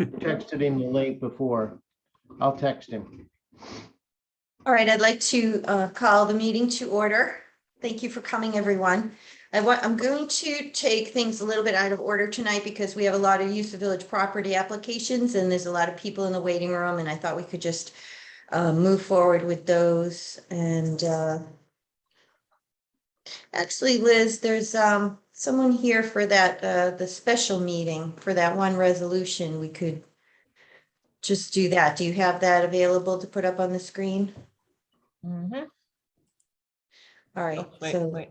Texted him the link before. I'll text him. All right, I'd like to call the meeting to order. Thank you for coming, everyone. I'm going to take things a little bit out of order tonight because we have a lot of use of village property applications and there's a lot of people in the waiting room, and I thought we could just move forward with those. And actually, Liz, there's someone here for that the special meeting for that one resolution. We could just do that. Do you have that available to put up on the screen? Mhm. All right. Oh, wait, So wait.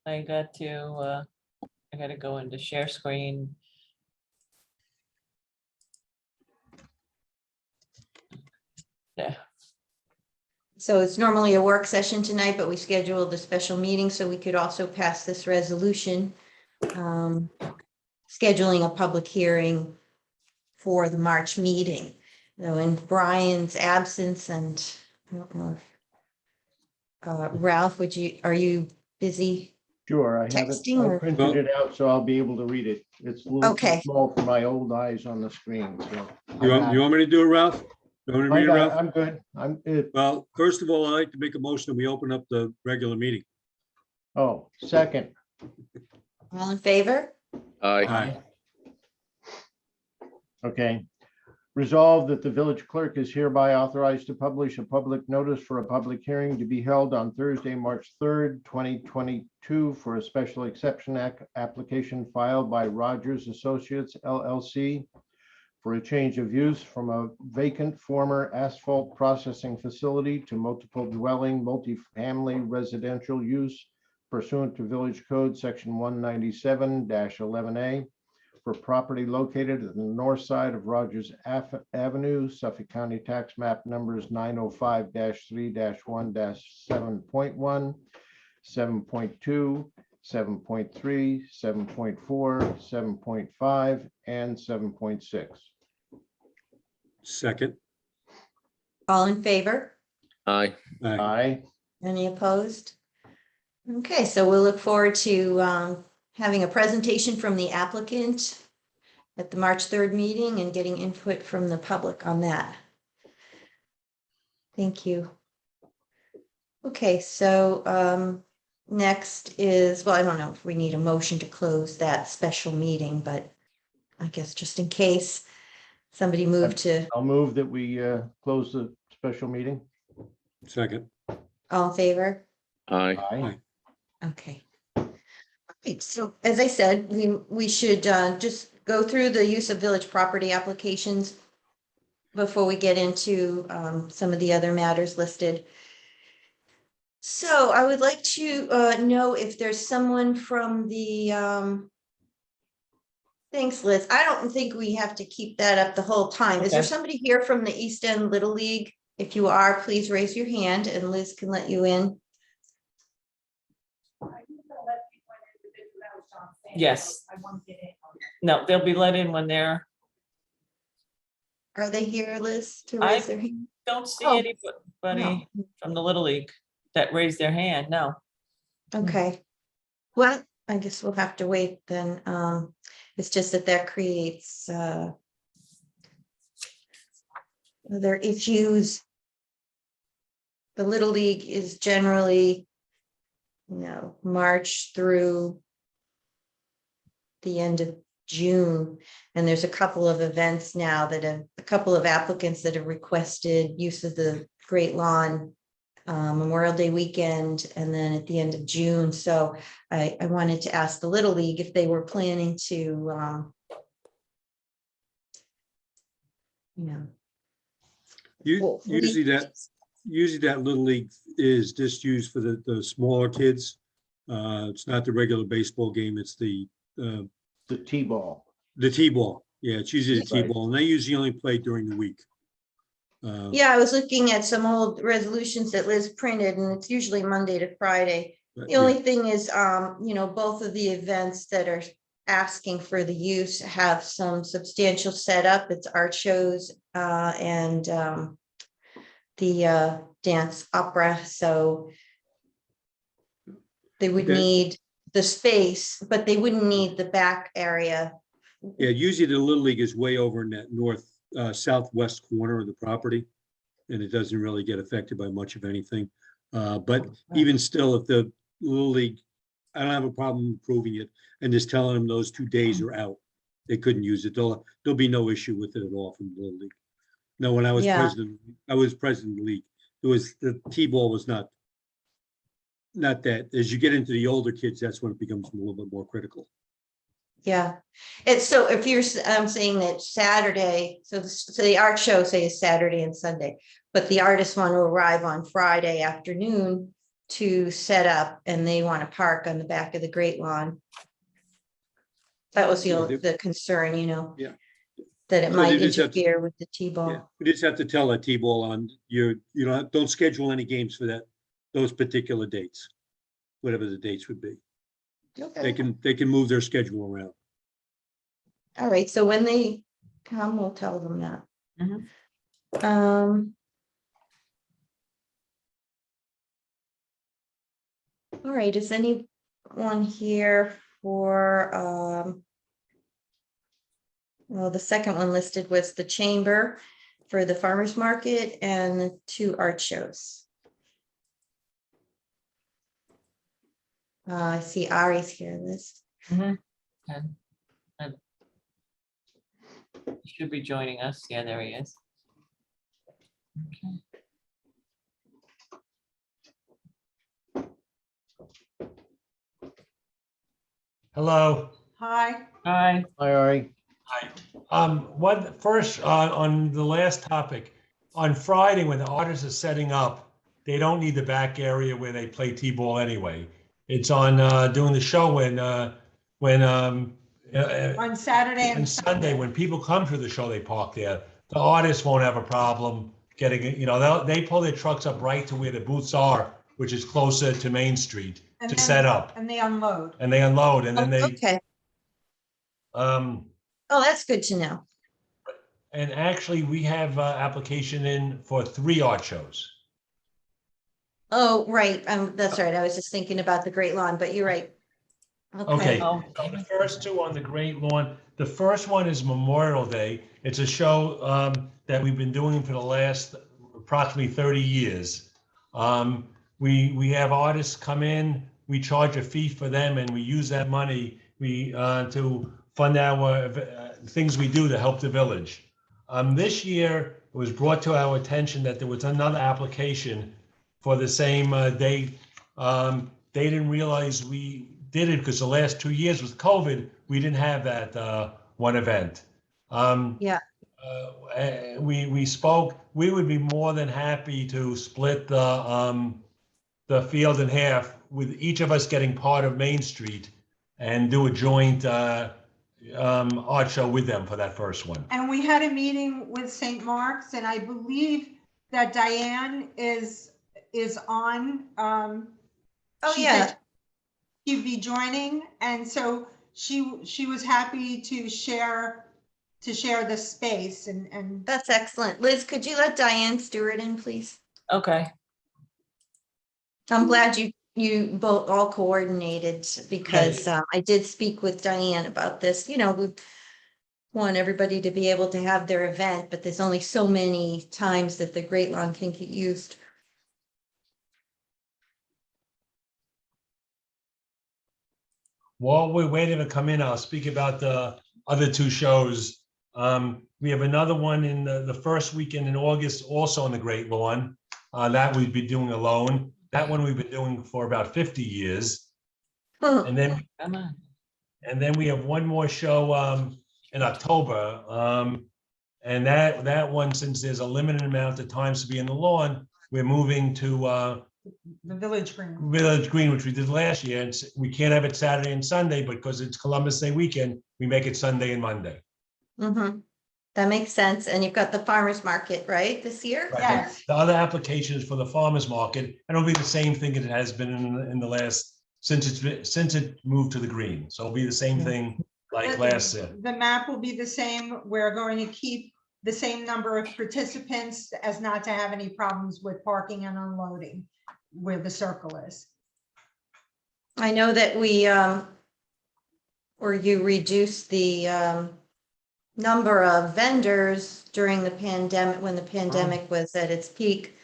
I got to go into share screen. Yeah, So it's normally a work session tonight, but we scheduled a special meeting so we could also pass this resolution, scheduling a public hearing for the March meeting. So in Brian's absence, and I don't know if, Ralph, are you busy? Sure, I have it. Texting I or- printed it out, so I'll be able to read it. It's a little too Okay. small for my old eyes on the screen, so. You want me to do it, Ralph? You want me to read it, Ralph? I'm good. Well, first of all, I'd like to make a motion that we open up the regular meeting. Oh, second. All in favor? Aye. Okay. Resolved that the village clerk is hereby authorized to publish a public notice for a public hearing to be held on Thursday, March 3rd, 2022 for a special exception application filed by Rogers Associates LLC for a change of use from a vacant former asphalt processing facility to multiple dwelling, multifamily residential use pursuant to Village Code Section 197-11A for property located at the north side of Rogers Avenue, Suffolk County Tax Map numbers 905-3-1-7.1, 7.2, 7.3, 7.4, 7.5, and 7.6. Second. All in favor? Aye. Aye. Any opposed? Okay, so we'll look forward to having a presentation from the applicant at the March 3rd meeting and getting input from the public on that. Thank you. Okay, so next is, well, I don't know if we need a motion to close that special meeting, but I guess just in case somebody moved to, I'll move that we close the special meeting. Second. all in favor? Aye. Aye. Okay. Right, so as I said, we should just go through the use of village property applications before we get into some of the other matters listed. So I would like to know if there's someone from the thanks, Liz. I don't think we have to keep that up the whole time. Is there Okay. somebody here from the East End Little League? If you are, please raise your hand and Liz can let you in. yes. No, they'll be let in when they're, Are they here, Liz, to I- raise their hand? don't see Oh, anybody from the Little League that raised their hand, no. Okay. Well, I guess we'll have to wait then. It's just that creates other issues. The Little League is generally, March through the end of June. And there's a couple of events now a couple of applicants that have requested use of the Great Lawn Memorial Day weekend, and then at the end of June. So I wanted to ask the Little League if they were planning to, Well, Usually that Little League is just used for the smaller kids. It's not the regular baseball game. It's the T-ball. T-ball. Yeah, it's usually the Right. T-ball, and they usually only play during the week. yeah, I was looking at some old resolutions that Liz printed, and it's usually Monday to Friday. But, The only thing is, both of the events that are asking for the use have some substantial setup. It's art shows and the dance opera. So they would Okay. need the space, but they wouldn't need the back area Yeah, usually the Little League is way over in that southwest corner of the property. And it doesn't really get affected by much of anything. But even still, if the Little League, I don't have a problem approving it and just telling them those 2 days are out. They couldn't use it. There'll be no issue with it at all from the Little League. No, when I was Yeah. president of the league. The T-ball was not that. As you get into the older kids, that's when it becomes a little bit more critical. Yeah, it's so if you're saying that Saturday, so the art show say is Saturday and Sunday, but the artists want to arrive on Friday afternoon to set up and they want to park on the back of the Great Lawn. That was the concern, Yeah. that it So might they just have to- interfere with the Yeah, T-ball. we just have to tell that T-ball on don't schedule any games for those particular dates, whatever the dates would be. They can move their schedule around. All right, so when they come, we'll tell them that. Mhm. All right, is anyone here for, well, the second one listed was the chamber for the farmer's market and the 2 art shows. I see Ari's here, Liz. And he should be joining us. Yeah, there he is. Okay. Hello. Hi. Hi. Hi, Ari. First, on the last topic, on Friday, when the artists are setting up, they don't need the back area where they play T-ball anyway. It's on doing the show when On Saturday and and Sunday, when people come to the show, they park there. The artists won't have a problem getting it. They pull their trucks up right to where the booths are, which is closer to Main Street And to then- set up. and they unload. And they unload, and then Okay, oh, that's good to know. and actually, we have application in for 3 art shows. Oh, right, that's right. I was just thinking about the Great Lawn, but you're right. Okay, Oh. so the first 2 on the Great Lawn. The first one is Memorial Day. It's a show that we've been doing for the last approximately 30 years. We have artists come in, we charge a fee for them, and we use that money to fund our things we do to help the village. This year, it was brought to our attention that there was another application for the same date. They didn't realize we did it because the last 2 years with COVID, we didn't have that one event. Yeah. We spoke. We would be more than happy to split the field in half, with each of us getting part of Main Street and do a joint art show with them for that first one. And we had a meeting with St. Mark's, and I believe that Diane is on. Oh, she yeah. said she'd be joining, and so she was happy to share the space and That's excellent. Liz, could you let Diane Stewart in, please? Okay. I'm glad you both all coordinated, because I did speak with Diane about this. We want everybody to be able to have their event, but there's only so many times that the Great Lawn can get used. While we're waiting to come in, I'll speak about the other 2 shows. We have another one in the first weekend in August, also on the Great Lawn. That we'd be doing alone. That one we've been doing for about 50 years. And then Come on. we have one more show in October. And that one, since there's a limited amount of times to be in the lawn, we're moving to the Village Green. Village Green, which we did last year. And we can't have it Saturday and Sunday, but because it's Columbus Day weekend, we make it Sunday and Monday. That makes sense. And you've got the farmer's market, right, this year? Right. Yes. The other application is for the farmer's market, and it'll be the same thing it has been in the last, since it moved to the green. So it'll be the same thing like last year. The map will be the same. We're going to keep the same number of participants as not to have any problems with parking and unloading where the circle is. I know that or you reduce the number of vendors during the pandemic, when the pandemic was at its peak.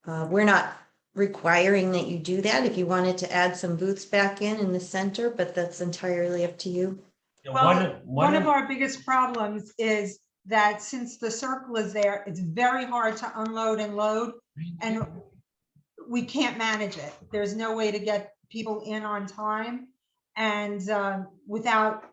We're not requiring that you do that if you wanted to add some booths back in the center, but that's entirely up to you. Yeah, Well, one of of- our biggest problems is that since the circle is there, it's very hard to unload and load, and we can't manage it. There's no way to get people in on time and without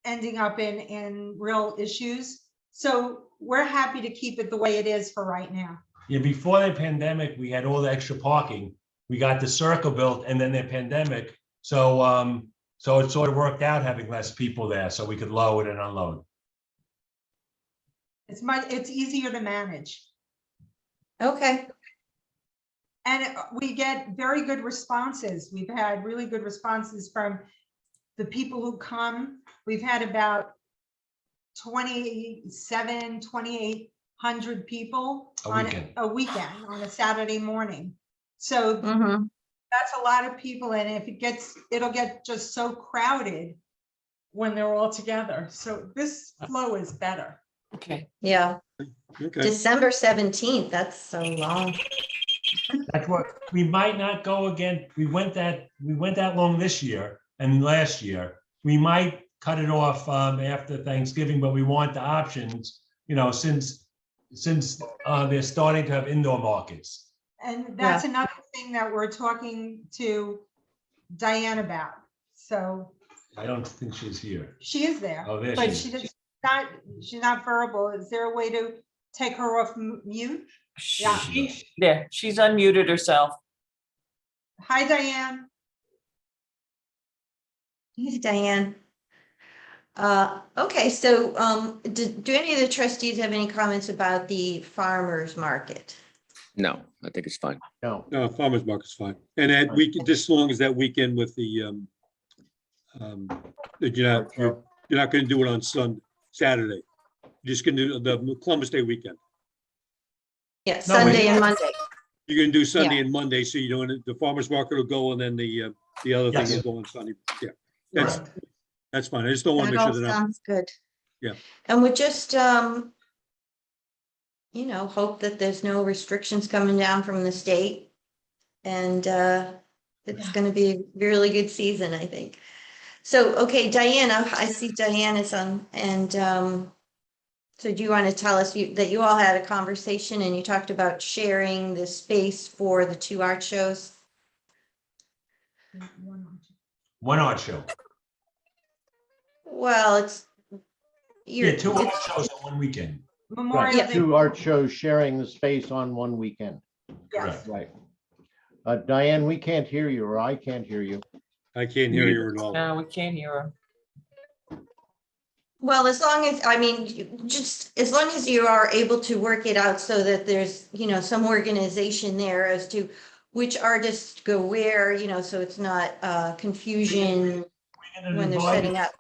ending up in real issues. So we're happy to keep it the way it is for right now. Yeah, before the pandemic, we had all the extra parking. We got the circle built and then the pandemic. So, so it sort of worked out having less people there so we could load and unload. It's easier to manage. Okay, And we get very good responses. We've had really good responses from the people who come. We've had about 2,800 people on a weekend, on a Saturday morning. So mhm. that's a lot of people. And if it'll get just so crowded when they're all together. So this flow is better. Okay. Yeah, Okay, December 17th, that's so long. That's what, we might not go again. We went that long this year and last year. We might cut it off after Thanksgiving, but we want the options, you know, since they're starting to have indoor markets. And that's another thing that we're talking to Diane about. So I don't think she's here. she is there, Oh, there but she is. she's not verbal. Is there a way to take her off mute? Yeah. Yeah, she's unmuted herself. Hi, Diane. Hey, Diane. Okay, so do any of the trustees have any comments about the farmers market? No, I think it's fine. No, no, farmer's market's fine. And that week, just as long as that weekend with the, that you're not gonna do it on Saturday. You're just gonna do the Columbus Day weekend. Yeah, No, Sunday and Monday. You're gonna do Sunday and Monday, so you don't, the farmer's market will go and then the other thing Yes. will go on Sunday. Yeah, Correct. that's fine. I just don't want to That make all sure they're not. sounds good. Yeah. And we just, you know, hope that there's no restrictions coming down from the state. And it's going to be a really good season, I think. So, okay, Diana, I see Diane is on, and so do you want to tell us that you all had a conversation and you talked about sharing the space for the 2 art shows? One art show. Well, it's, Yeah, 2 art shows on one weekend. Memorial Yeah. Day. 2 art shows sharing the space on one weekend. Yes. Right. Diane, we can't hear you, or I can't hear you. I can't hear you at all. No, we can't hear her. well, as long as, I mean, just as long as you are able to work it out so that there's, you know, some organization there as to which artists go where, you know, so it's not confusion when they're setting up.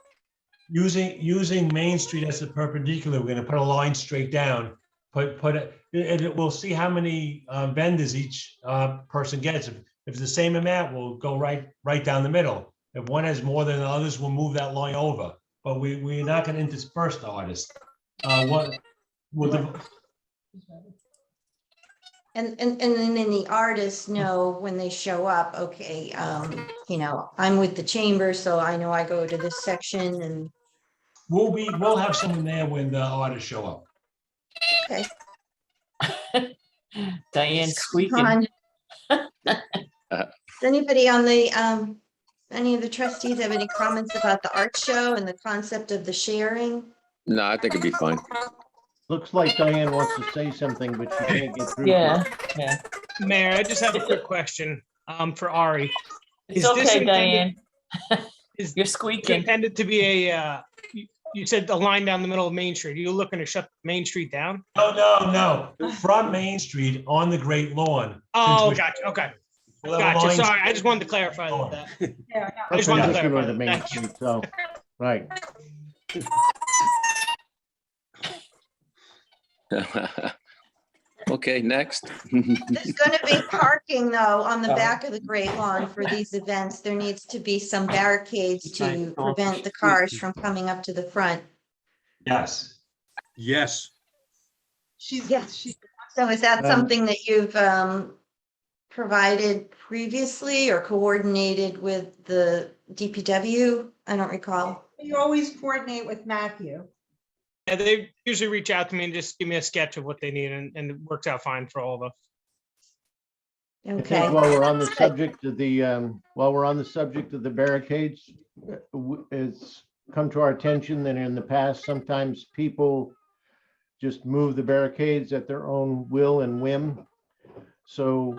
Using Main Street as a perpendicular, we're gonna put a line straight down. We'll see how many vendors each person gets. If it's the same amount, we'll go right down the middle. If one has more than the others, we'll move that line over. But we're not gonna intersperse the artists. And then the artists know when they show up, okay, you know, I'm with the chamber, so I know I go to this section and. We'll have someone there when the artists show up. Okay. Diane's squeaking. Does anybody on the, any of the trustees have any comments about the art show and the concept of the sharing? No, I think it'd be fine. Looks like Diane wants to say something, but she can't get through. to Yeah, her. yeah. Mayor, I just have a quick question for Ari. It's Is this okay, intended- Diane. Is You're it squeaking. intended to be a, you said a line down the middle of Main Street. Are you looking to shut Main Street down? No. From Main Street on the Great Lawn. Oh, Since we- gotcha. Okay. we'll have Gotcha. lines- Sorry. I just wanted to clarify that. Yeah, I just Okay, wanted to just go clarify to that. Main Thank you. Street, so, right. Well, Okay, next. There's gonna be parking though on the back of the Great Lawn for these events. There needs to be some barricades to prevent the cars from coming up to the front. Yes. Yes, She's, Yeah. she, So is that Um, something that you've provided previously or coordinated with the DPW? I don't recall. you always coordinate with Matthew. Yeah, they usually reach out to me and just give me a sketch of what they need and it works out fine for all of us. I Okay. think while we're on the Good. subject of the barricades, it's come to our attention that in the past, sometimes people just move the barricades at their own will and whim. So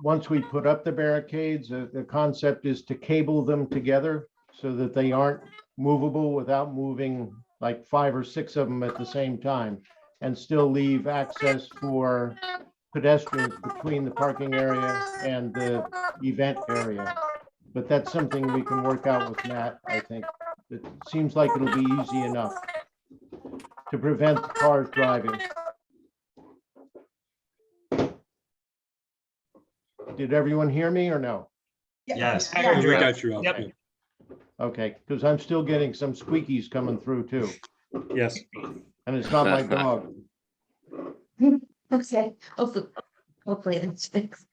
once we put up the barricades, the concept is to cable them together so that they aren't movable without moving like 5 or 6 of them at the same time, and still leave access for pedestrians between the parking area and the event area. But that's something we can work out with Matt, I think. It seems like it'll be easy enough to prevent the cars driving. Did everyone hear me or no? Yes. I heard we you. got you out. Yep. Okay, because I'm still getting some squeakies coming through too, Yes, and it's not my dog. Okay, hopefully that's fixed.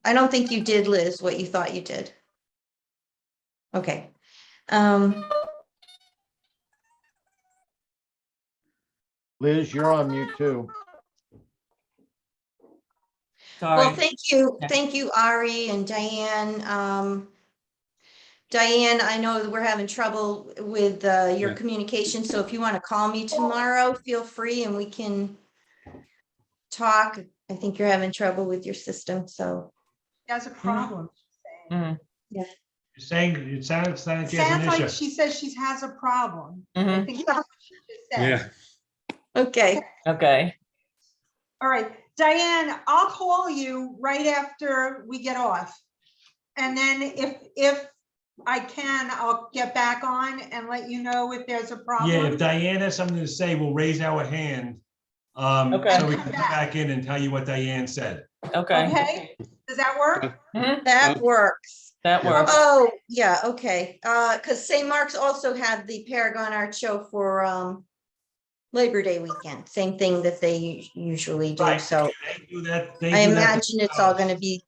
I don't think you did, Liz, what you thought you did. Okay. Liz, you're on mute too. Well, Sorry. thank you, Ari and Diane. Diane, I know that we're having trouble with your Yeah. communication, so if you want to call me tomorrow, feel free and we can talk. I think you're having trouble with your system, so. She has a problem. Mhm, You're saying, it sounds like It she has sounds an like issue. she says she has a problem. I mhm. think that's what she just said. yeah. Okay, Okay, All right, Diane, I'll call you right after we get off. And then if I can, I'll get back on and let you know if there's a problem. Yeah, if Diane has something to say, we'll raise our hand. Okay. So we can come back in and tell you what Diane said. okay. Okay, does that work? Mhm, that works. that Yeah. works. Oh, yeah, okay. Because St. Mark's also had the Paragon Art Show for Labor Day weekend, same thing that they usually do. Right. So They do that. They I do that imagine it's all themselves. gonna be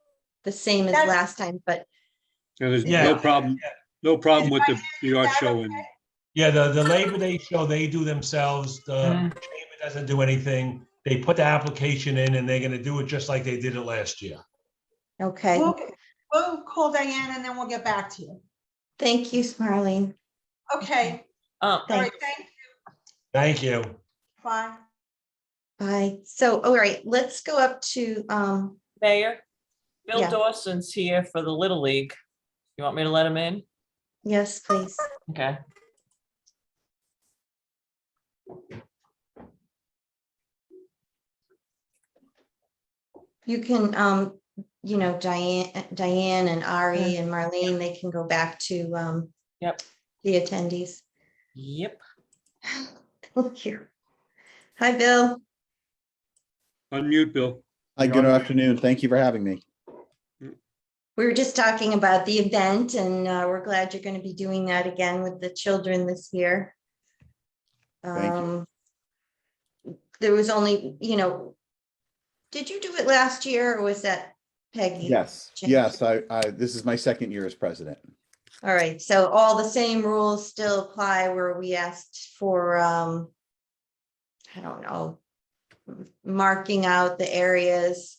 the same as That's- last time, but And there's Yeah. no problem with the art show and Yeah, the Labor Day show, they do themselves. The Mhm. chamber doesn't do anything. They put the application in and they're gonna do it just like they did it last year. okay. We'll call Diane and then we'll get back to you. Thank you, Marlene. Okay, Um, all right, Thanks. thank you. Thank you. Bye. Bye. So, all right, let's go up to, Mayor, Bill Yeah. Dawson's here for the Little League. You want me to let him in? yes, please. Okay. You can, Diane and Ari and Marlene, they can go back to, Yep. the attendees. Yep. Thank you. Hi, Bill. unmute, Bill. Hi, good afternoon. Thank you for having me. We were just talking about the event and we're glad you're going to be doing that again with the children this year. Thank you. There was only, did you do it last year or was that Peggy? Yes, Change. yes, this is my second year as president. All right, so all the same rules still apply where we asked for, I don't know, marking out the areas.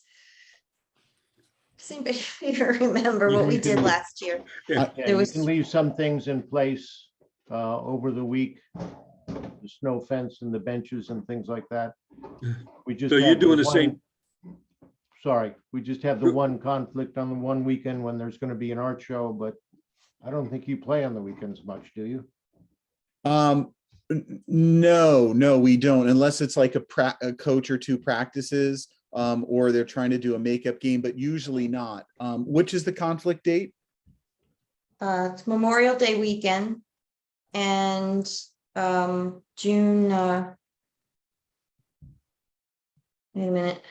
Does anybody even remember what we did last year? Yeah, There you was- can leave some things in place over the week. The snow fence and the benches and things like that. We just So you're had doing the one- same, Sorry, we just have the one conflict on the one weekend when there's gonna be an art show, but I don't think you play on the weekends much, do you? No, we don't, unless it's like a coach or two practices, or they're trying to do a makeup game, but usually not. Which is the conflict date? It's Memorial Day weekend. And June, wait a minute.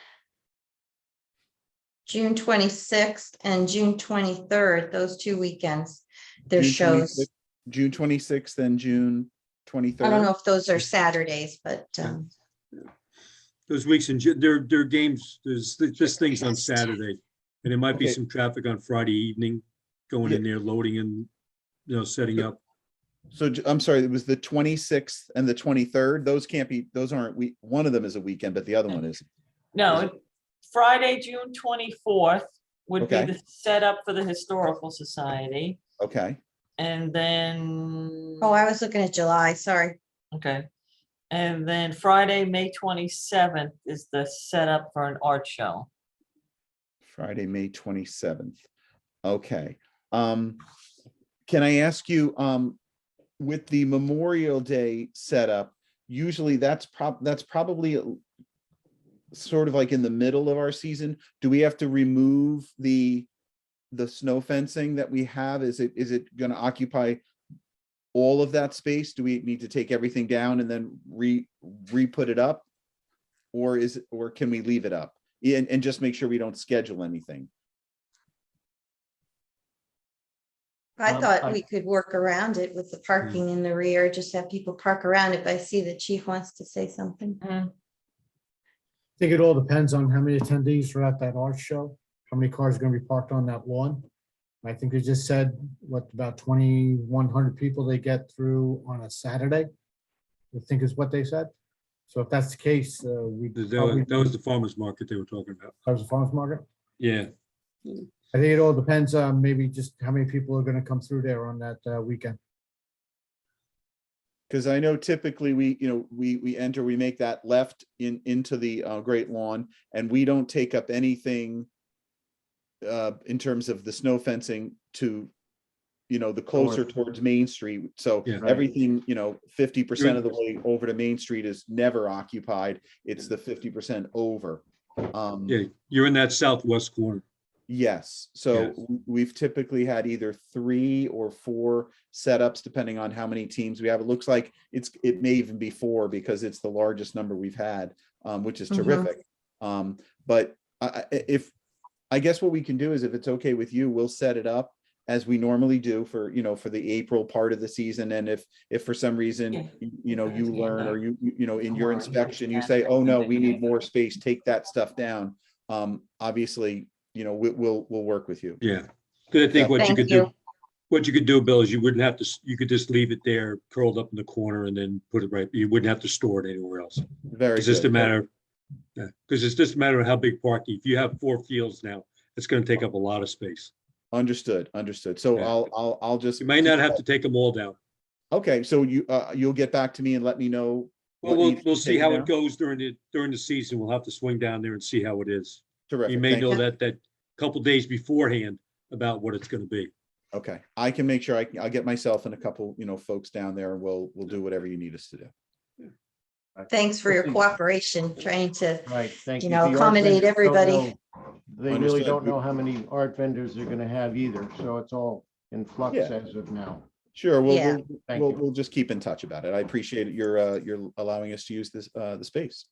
June 26th and June 23rd, those 2 weekends, there's June shows. 26th June 26th and June 23rd. I don't know if those are Saturdays, but Those weeks in, their games, there's just things on Yes. Saturday. And there might be Okay. some traffic on Friday evening, going in there, loading and, setting up. So I'm sorry, it was the 26th and the 23rd. Those can't be, those aren't, one of them is a weekend, but the other one is. No, Friday, June 24th would be Okay. the setup for the Historical Society. Okay. And then. oh, I was looking at July, sorry. Okay. And then Friday, May 27th is the setup for an art show. Friday, May 27th. Okay. Can I ask you, with the Memorial Day setup, usually that's probably sort of like in the middle of our season. Do we have to remove the snow fencing that we have? Is it going to occupy all of that space? Do we need to take everything down and then re-put it up? Or can we leave it up and just make sure we don't schedule anything? I I- thought we could work around it with the parking in the rear, just have people park around it, but I see the chief wants to say something. I think it all depends on how many attendees are at that art show, how many cars are gonna be parked on that lawn. I think they just said, about 2,100 people they get through on a Saturday, I think is what they said. So if that's the case, That was the farmer's market they were talking about. That was the farmer's market. Yeah. I think it all depends on maybe just how many people are gonna come through there on that weekend. Because I know typically we enter, we make that left into the Great Lawn, and we don't take up anything in terms of the snow fencing to, the closer towards Main Street. So Yeah. everything, 50% of the way over to Main Street is never occupied. It's the 50% over. Yeah, you're in that southwest corner. Yes, so we've typically had either 3 or 4 setups, depending on how many teams we have. It looks like it may even be 4 because it's the largest number we've had, which is terrific. But I guess what we can do is, if it's okay with you, we'll set it up as we normally do for the April part of the season. And if for some reason, you learn, or in your inspection, you say, oh no, we need more space, take that stuff down. Obviously, we'll work with you. Yeah. Because I think what you Thank could you. do, Bill, is you wouldn't have to, you could just leave it there curled up in the corner and then put it right. You wouldn't have to store it anywhere else. Very It's just a good. matter, because it's just a matter of how big parking. If you have 4 fields now, it's going to take up a lot of space. Understood. So Yeah. I'll just. You might not have to take them all down. Okay, so you'll get back to me and let me know. Well, what needs to we'll be see taken how down? it goes during the season. We'll have to swing down there and see how it is. Terrific. You may Thank know you. that couple days beforehand about what it's going to be. Okay, I can make sure I'll get myself and a couple, folks down there, and we'll do whatever you need us to do. Thanks for your cooperation, trying to, Right, thank you you. know, The art accommodate vendors don't everybody. know- They really Understood. don't know how many art vendors they're gonna have either, so it's all in flux Yeah. as of now. Sure, Yeah. Thank you. we'll just keep in touch about it. I appreciate it. You're allowing us to use this, the space.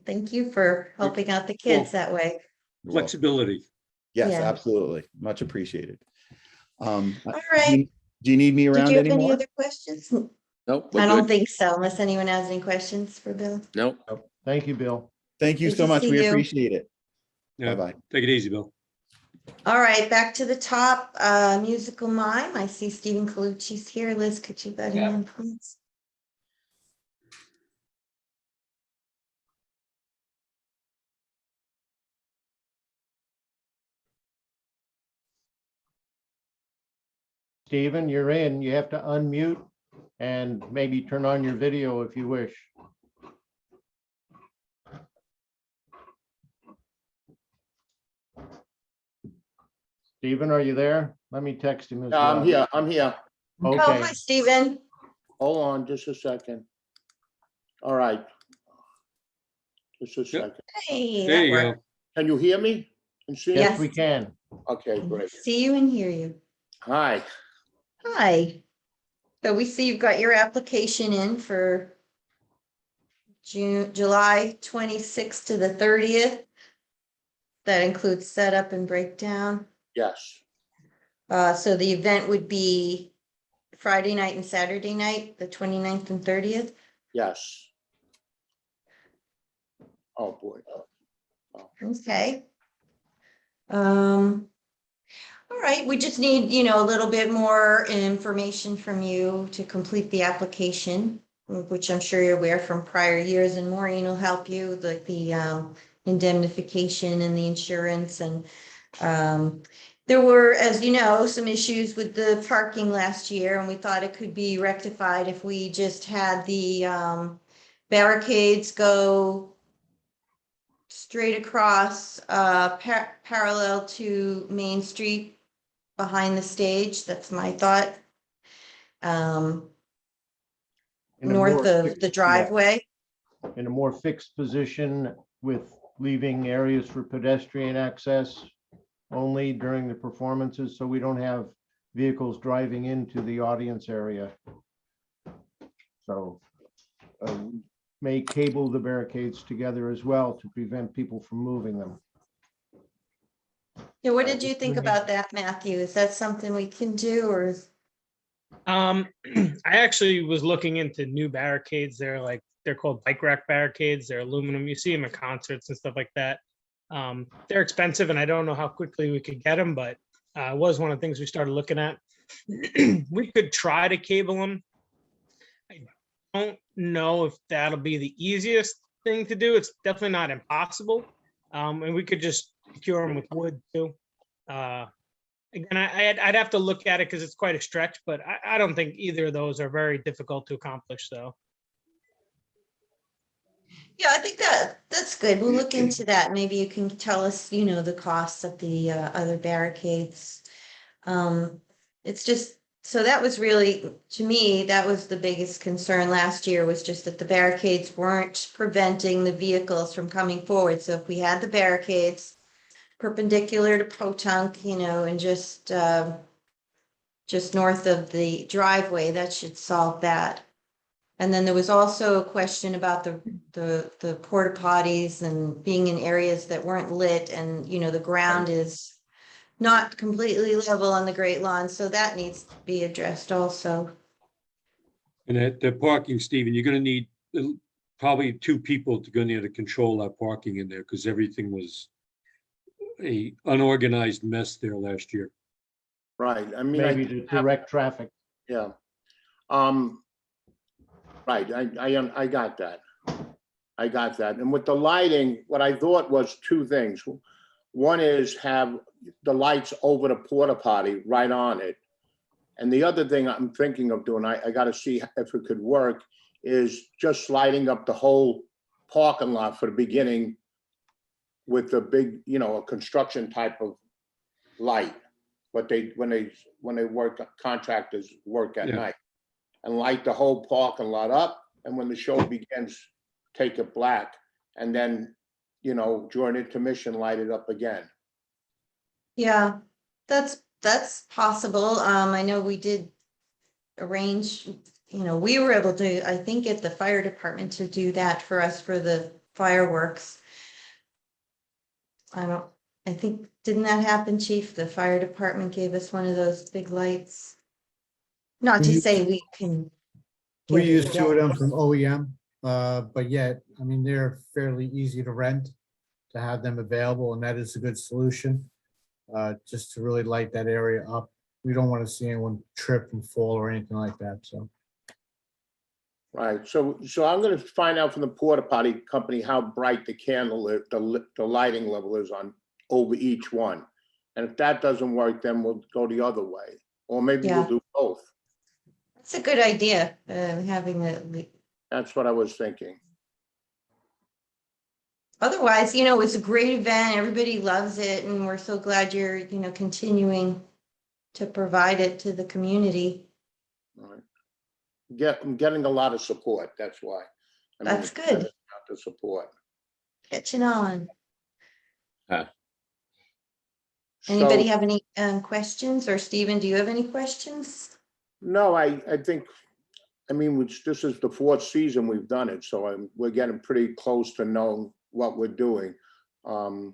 Thank you for helping out the kids that way. You're welcome. Flexibility. Yes, Yeah. absolutely. Much appreciated. All right. Do you need me Did around you have any anymore? other questions? Nope, I we're don't good. think so, unless anyone has any questions for Bill. Nope. Thank you, Bill. Thank you Good so to much. see We you. appreciate it. Yeah. Bye-bye. Take it easy, Bill. All right, back to the top, musical mime. I see Stephen Colucci's here. Liz, could you let him in, please? Stephen, you're in. You have to unmute and maybe turn on your video if you wish. Stephen, are you there? Let me text him as Yeah, well. I'm here. Oh, Okay, hi, Stephen. Hold on just a second. All right. Just a Yep. second. Hey, There that you worked. go. Can you hear me? And see? me? yes, we can. Okay, great. See you and hear you. Hi. Hi. So we see you've got your application in for July 26th to the 30th. That includes setup and breakdown. Yes, So the event would be Friday night and Saturday night, the 29th and 30th. yes. Oh, boy. Okay. All right, we just need, a little bit more information from you to complete the application, which I'm sure you're aware from prior years, and Maureen will help you, like the indemnification and the insurance. And there were, as you know, some issues with the parking last year, and we thought it could be rectified if we just had the barricades go straight across, parallel to Main Street behind the stage. That's my thought. In a North more of fixed- the yeah, driveway. In a more fixed position with leaving areas for pedestrian access only during the performances, so we don't have vehicles driving into the audience area. So may cable the barricades together as well to prevent people from moving them. Yeah, what did you think about that, Matthew? Is that something we can do, or? I actually was looking into new barricades. They're called bike rack barricades. They're aluminum. You see them at concerts and stuff like that. They're expensive, and I don't know how quickly we could get them, but it was one of the things we started looking at. We could try to cable them. I don't know if that'll be the easiest thing to do. It's definitely not impossible. And we could just secure them with wood too. Again, I'd have to look at it because it's quite a stretch, but I don't think either of those are very difficult to accomplish, so. Yeah, I think that's good. We'll look into that. Maybe you can tell us, the costs of the other barricades. It's just, so that was really, to me, that was the biggest concern last year, was just that the barricades weren't preventing the vehicles from coming forward. So if we had the barricades perpendicular to Potunk, and just north of the driveway, that should solve that. And then there was also a question about the porta potties and being in areas that weren't lit, and the ground is not completely level on the Great Lawn, so that needs to be addressed also. And at the parking, Stephen, you're gonna need probably 2 people to go in there to control that parking in there, because everything was a unorganized mess there last year. Right, I mean, Maybe to direct traffic. yeah. Right, I got that. I got that. And with the lighting, what I thought was 2 things. One is have the lights over the porta potty right on it. And the other thing I'm thinking of doing, I got to see if it could work, is just sliding up the whole parking lot for the beginning with the big, a construction type of light. But when they work, contractors work at Yeah. night, and light the whole parking lot up. And when the show begins, take it black. And then, during intermission, light it up again. Yeah, that's possible. I know we did arrange, we were able to, I think, get the fire department to do that for us for the fireworks. I think, didn't that happen, Chief? The fire department gave us one of those big lights. Not to say we can. We get it use 2 of again. them from OEM, but yet, they're fairly easy to rent, to have them available, and that is a good solution. Just to really light that area up. We don't want to see anyone trip and fall or anything like that, so. Right, so I'm gonna find out from the porta potty company how bright the candle, the lighting level is on over each one. And if that doesn't work, then we'll go the other way, or maybe we'll Yeah. do both. It's a good idea, having the, That's what I was thinking. otherwise, it's a great event. Everybody loves it, and we're so glad you're, continuing to provide it to the community. All right. I'm getting a lot of support, that's why. I mean, That's good. not the support. Catching on. Huh. Anybody So, have any questions? Or Stephen, do you have any questions? No, I think, I mean, this is the 4th season we've done it, so we're getting pretty close to knowing what we're doing. I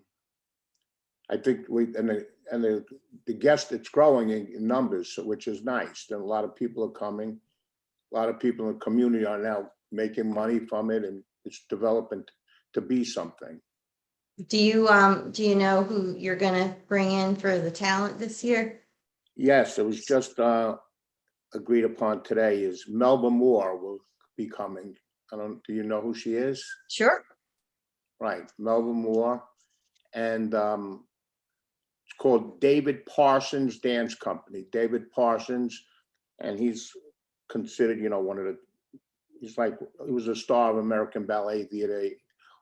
think the guest, it's growing in numbers, which is nice. And a lot of people are coming. A lot of people in the community are now making money from it, and it's developing to be something. Do you know who you're gonna bring in for the talent this year? Yes, it was just agreed upon today is Melba Moore will be coming. Do you know who she is? Sure. Right, Melba Moore. And it's called David Parsons Dance Company. David Parsons, and he's considered, you know, he was a star of American Ballet Theater,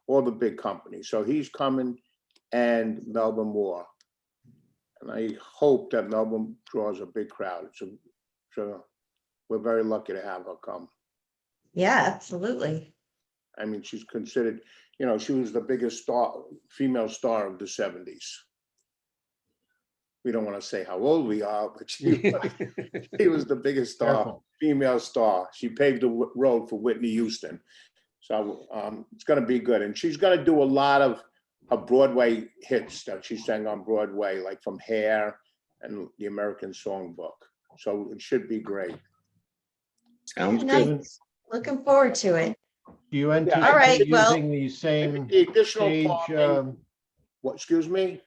all the big companies. So he's coming, and Melba Moore. And I hope that Melba draws a big crowd. So we're very lucky to have her come. Yeah, absolutely. I mean, she's considered, you know, she was the biggest female star of the 70s. We don't want to say how old we are, but she was the biggest star, Careful. female star. She paved the road for Whitney Houston. So it's going to be good. And she's going to do a lot of Broadway hits that she sang on Broadway, like from Hair and the American Songbook. So it should be great. Sounds Yeah, good. nice. Looking forward to it. Do you right, anticipate well- using the same The additional stage? parking- What, excuse me?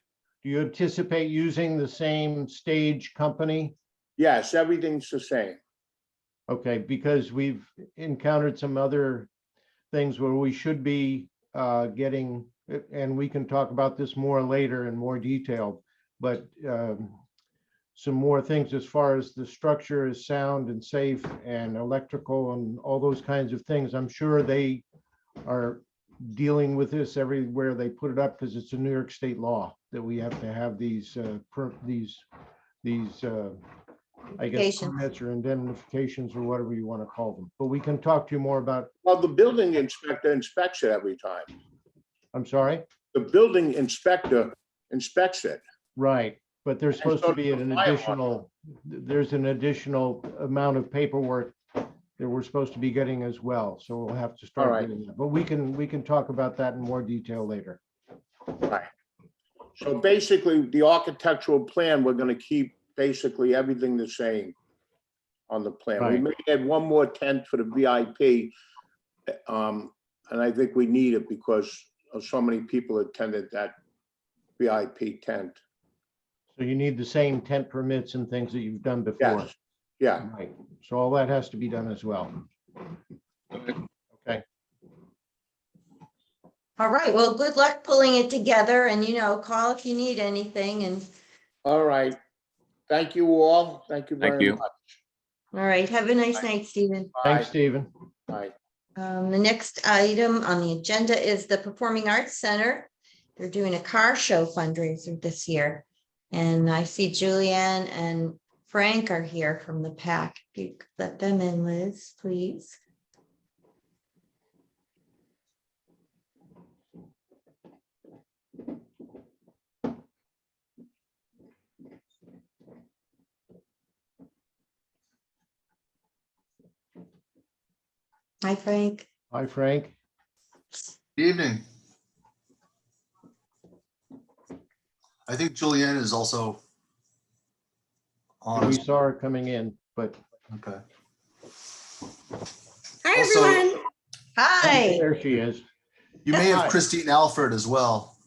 Do you anticipate using the same stage company? Yes, everything's the same. Okay, because we've encountered some other things where we should be getting, and we can talk about this more later in more detail, but some more things as far as the structure is sound and safe and electrical and all those kinds of things. I'm sure they are dealing with this everywhere they put it up because it's a New York State law that we have to have these I guess Certifications. permits or indemnifications or whatever you want to call them. But we can talk to you more about, Well, the building inspector inspects it every time. I'm sorry, The building inspector inspects it. right, but there's supposed to so be does an the fire additional, there's an additional amount of paperwork that we're supposed to be getting as well, so we'll have to All start right. getting that. But we can talk about that in more detail later. Right. So basically, the architectural plan, we're gonna keep basically everything the same on the plan. We Right. may add one more tent for the VIP. And I think we need it because of so many people attended that VIP tent. So you need the same tent permits and things that you've done before. Yes, yeah. Right, so all that has to be done as well. Okay, All right, well, good luck pulling it together and, call if you need anything and, All right. Thank you all. Thank you Thank very you. much. all right, have a nice night, Stephen. thanks, Bye. Stephen. Bye. The next item on the agenda is the Performing Arts Center. They're doing a car show fundraiser this year. And I see Julianne and Frank are here from the pack. If you could let them in, Liz, please. Hi, Frank. Hi, Frank. Evening. I think Julianne is also on. We as- saw her coming in, but Okay. Hi, Also- everyone. Hi. there she is. You may Hi. have Christine Alford as well.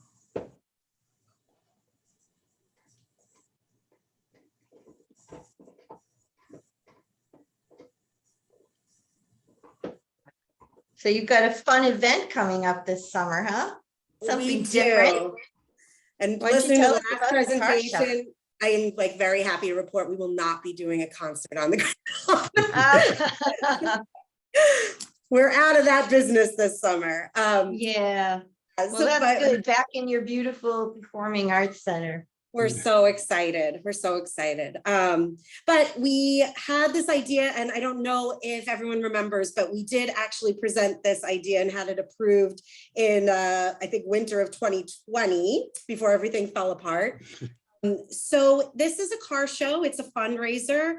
So you've got a fun event coming up this summer, huh? Something We different. do. And Why don't you listening to tell the us last about the car show? presentation, I am like very happy to report we will not be doing a concert on the ground. We're out of that business this summer. Yeah, well, So, that's but good. Back in your beautiful Performing Arts Center. We're so excited. We're so excited. But we had this idea, and I don't know if everyone remembers, but we did actually present this idea and had it approved in, I think, winter of 2020, before everything fell apart. So this is a car show. It's a fundraiser.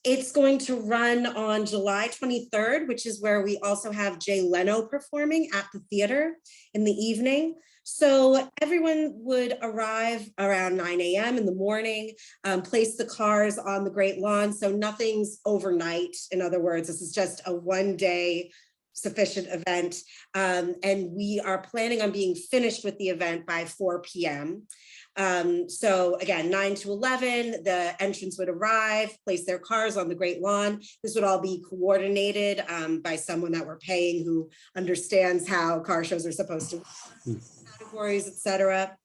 It's going to run on July 23rd, which is where we also have Jay Leno performing at the theater in the evening. So everyone would arrive around 9 a.m. in the morning, place the cars on the Great Lawn. So nothing's overnight. In other words, this is just a one-day sufficient event. And we are planning on being finished with the event by 4 p.m. So again, 9 to 11, the entrance would arrive, place their cars on the Great Lawn. This would all be coordinated by someone that we're paying who understands how car shows are supposed to categories, etc.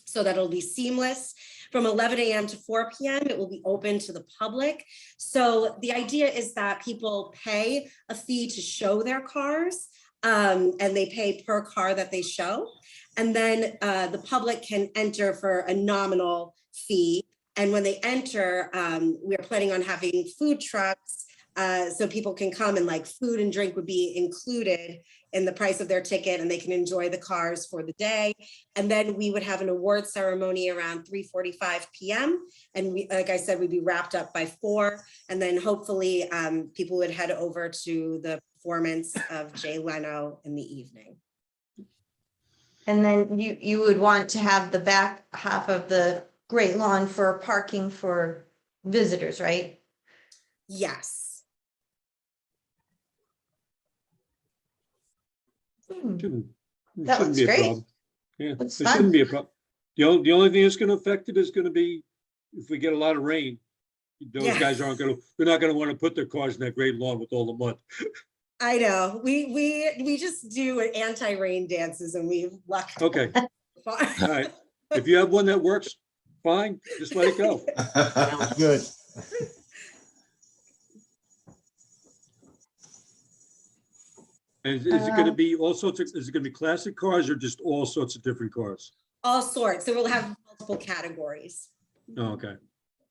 So that'll be seamless. From 11 a.m. to 4 p.m., it will be open to the public. So the idea is that people pay a fee to show their cars, and they pay per car that they show. And then the public can enter for a nominal fee. And when they enter, we are planning on having food trucks so people can come, and like food and drink would be included in the price of their ticket, and they can enjoy the cars for the day. And then we would have an award ceremony around 3:45 p.m. And we, like I said, we'd be wrapped up by 4. And then hopefully people would head over to the performance of Jay Leno in the evening. And then you would want to have the back half of the Great Lawn for parking for visitors, right? Yes. Shouldn't That shouldn't looks be a great. problem. Yeah, it Looks shouldn't fun. be a problem. The only thing that's gonna affect it is gonna be if we get a lot of rain. Those Yeah. guys they're not gonna want to put their cars in that Great Lawn with all the mud. I know. We just do anti-rain dances, and we lucked. Okay, all right. If you have one that works, fine, just let it go. Good. And is it gonna be all sorts of, is it gonna be classic cars or just all sorts of different cars? All sorts. So we'll have multiple categories. Oh, okay.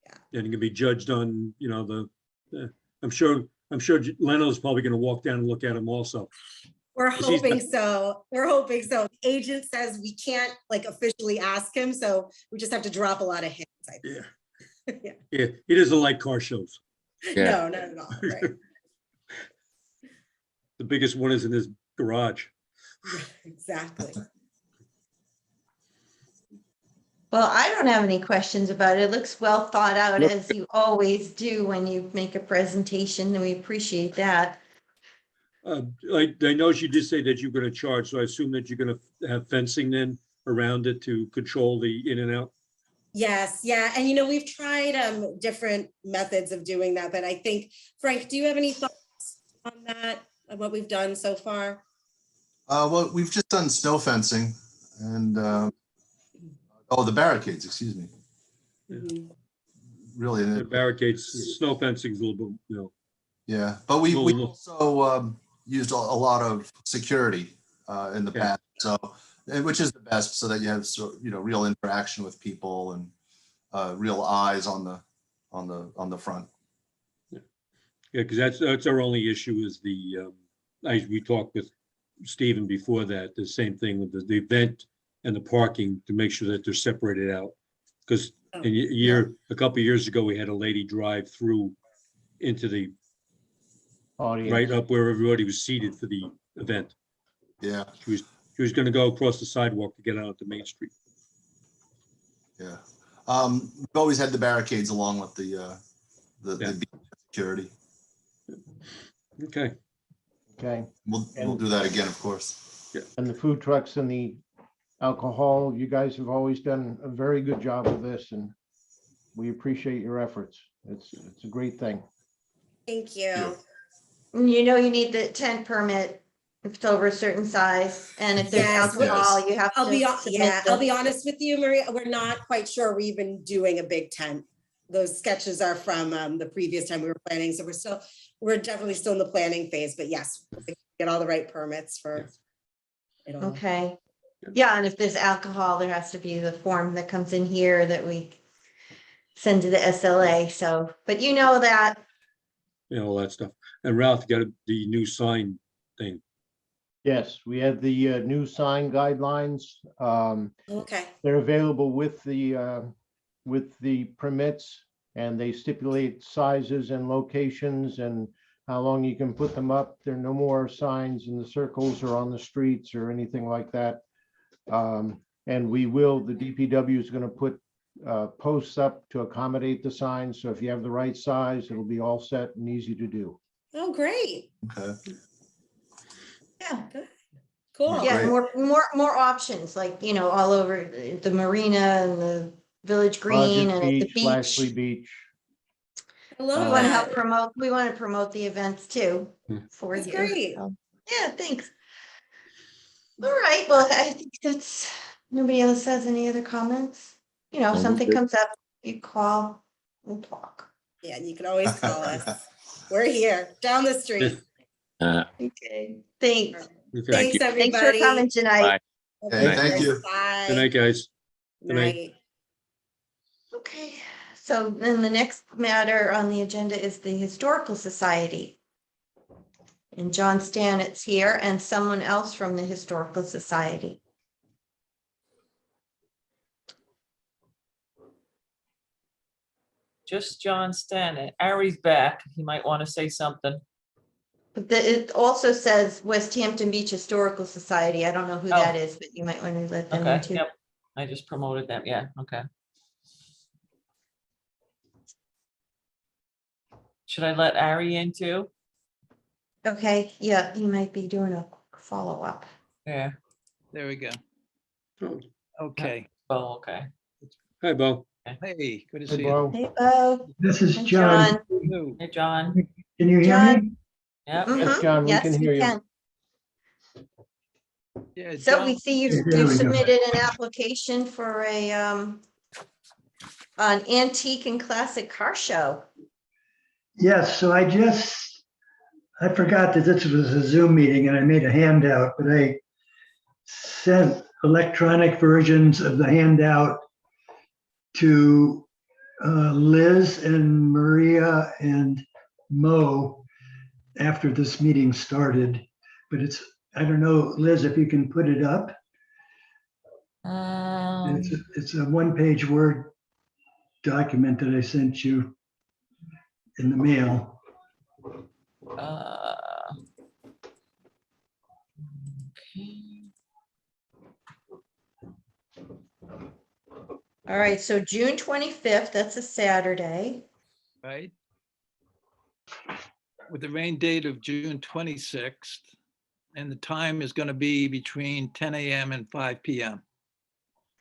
Yeah. And it can be judged on, I'm sure Leno's probably gonna walk down and look at them also. We're Is he- hoping so. We're hoping so. The agent says we can't like officially ask him, so we just have to drop a lot of hints. I think. Yeah, yeah, he doesn't like car shows. Yeah. No, not at all. Right. The biggest one is in his garage. Exactly. Well, I don't have any questions about it. It looks well thought out, Nope. as you always do when you make a presentation, and we appreciate that. I know you did say that you're gonna charge, so I assume that you're gonna have fencing then around it to control the in and out? Yes, yeah. And we've tried different methods of doing that, but I think, Frank, do you have any thoughts on that, on what we've done so far? Well, we've just done snow fencing and, the barricades, excuse me. Mhm. Really, The barricades, snow fencing's a little bit, yeah. But we Well, also used a lot of security in the Yeah. past, so, which is the best, so that you have, real interaction with people and real eyes on the front. yeah, because that's our only issue is we talked with Stephen before that, the same thing with the event and the parking to make sure that they're separated out. Because Oh, a couple of years ago, we had a lady drive through into the, Audience. right up where everybody was seated for the event. Yeah, She was gonna go across the sidewalk to get out to Main Street. yeah. We've always had the barricades along with the Yeah. security. Okay, Okay, We'll do that again, of course. and the food trucks and the alcohol, you guys have always done a very good job of this, and we appreciate your efforts. It's a great thing. Thank Yeah. you. And you need the tent permit if it's over a certain size, and if there's Yes, alcohol, you have I'll be, to submit I'll be the. honest with you, Maria, we're not quite sure we're even doing a big tent. Those sketches are from the previous time we were planning, so we're definitely still in the planning phase, but yes, get all the right permits for it all. Okay, yeah, and if there's alcohol, there has to be the form that comes in here that we send to the SLA, so, but you know that. all that stuff. And Ralph, you got the new sign thing. Yes, we have the new sign guidelines. Okay, They're available with the permits. And they stipulate sizes and locations and how long you can put them up. There are no more signs in the circles or on the streets or anything like that. And we will, the DPW is going to put posts up to accommodate the signs. So if you have the right size, it'll be all set and easy to do. Oh, great. Okay. Yeah. Good. Cool. Yeah, Great. more options, like, all over the marina and the Village Green Rogers and at the Beach, Lashley beach. Beach. I We love want to that. help promote, we want to promote the events too for That's you. great. So, yeah, thanks. All right, well, I think that's, nobody else has any other comments? If No, something good. comes up, you call, we'll talk. Yeah, you can always call us. We're here, down the street. Okay, thanks. Okay. Thanks, you. everybody. Thanks for coming tonight. Bye. Hey, thank you. Bye. Good night, guys. Good night. Night. Okay, so then the next matter on the agenda is the Historical Society. And John Stannett's here and someone else from the Historical Society. Just John Stannett. Ari's back. He might want to say something. But it also says West Hampton Beach Historical Society. I don't know who Oh. that is, but you might want to let them know Okay, too. yep. I just promoted them. Yeah, okay. Should I let Ari in too? Okay, yeah, he might be doing a follow-up. Yeah. There we go. Oh. Okay. Oh, okay. Hi, Bo. Hey, good to Hey, see you. Bo. Hey, Bo. This is Hey, John. Hello. Hey, John. Can you hear John. me? Yep. Mhm, John, we yes, can we hear you. can. Yeah, So we John, see Okay, you there we go. submitted an application for an antique and classic car show. Yes, so I forgot that this was a Zoom meeting and I made a handout, but I sent electronic versions of the handout to Liz and Maria and Mo after this meeting started. But I don't know, Liz, if you can put it up. It's a one-page Word document that I sent you in the mail. Okay. All right, so June 25th, that's a Saturday. right? With the rain date of June 26th, and the time is going to be between 10 a.m. and 5 p.m.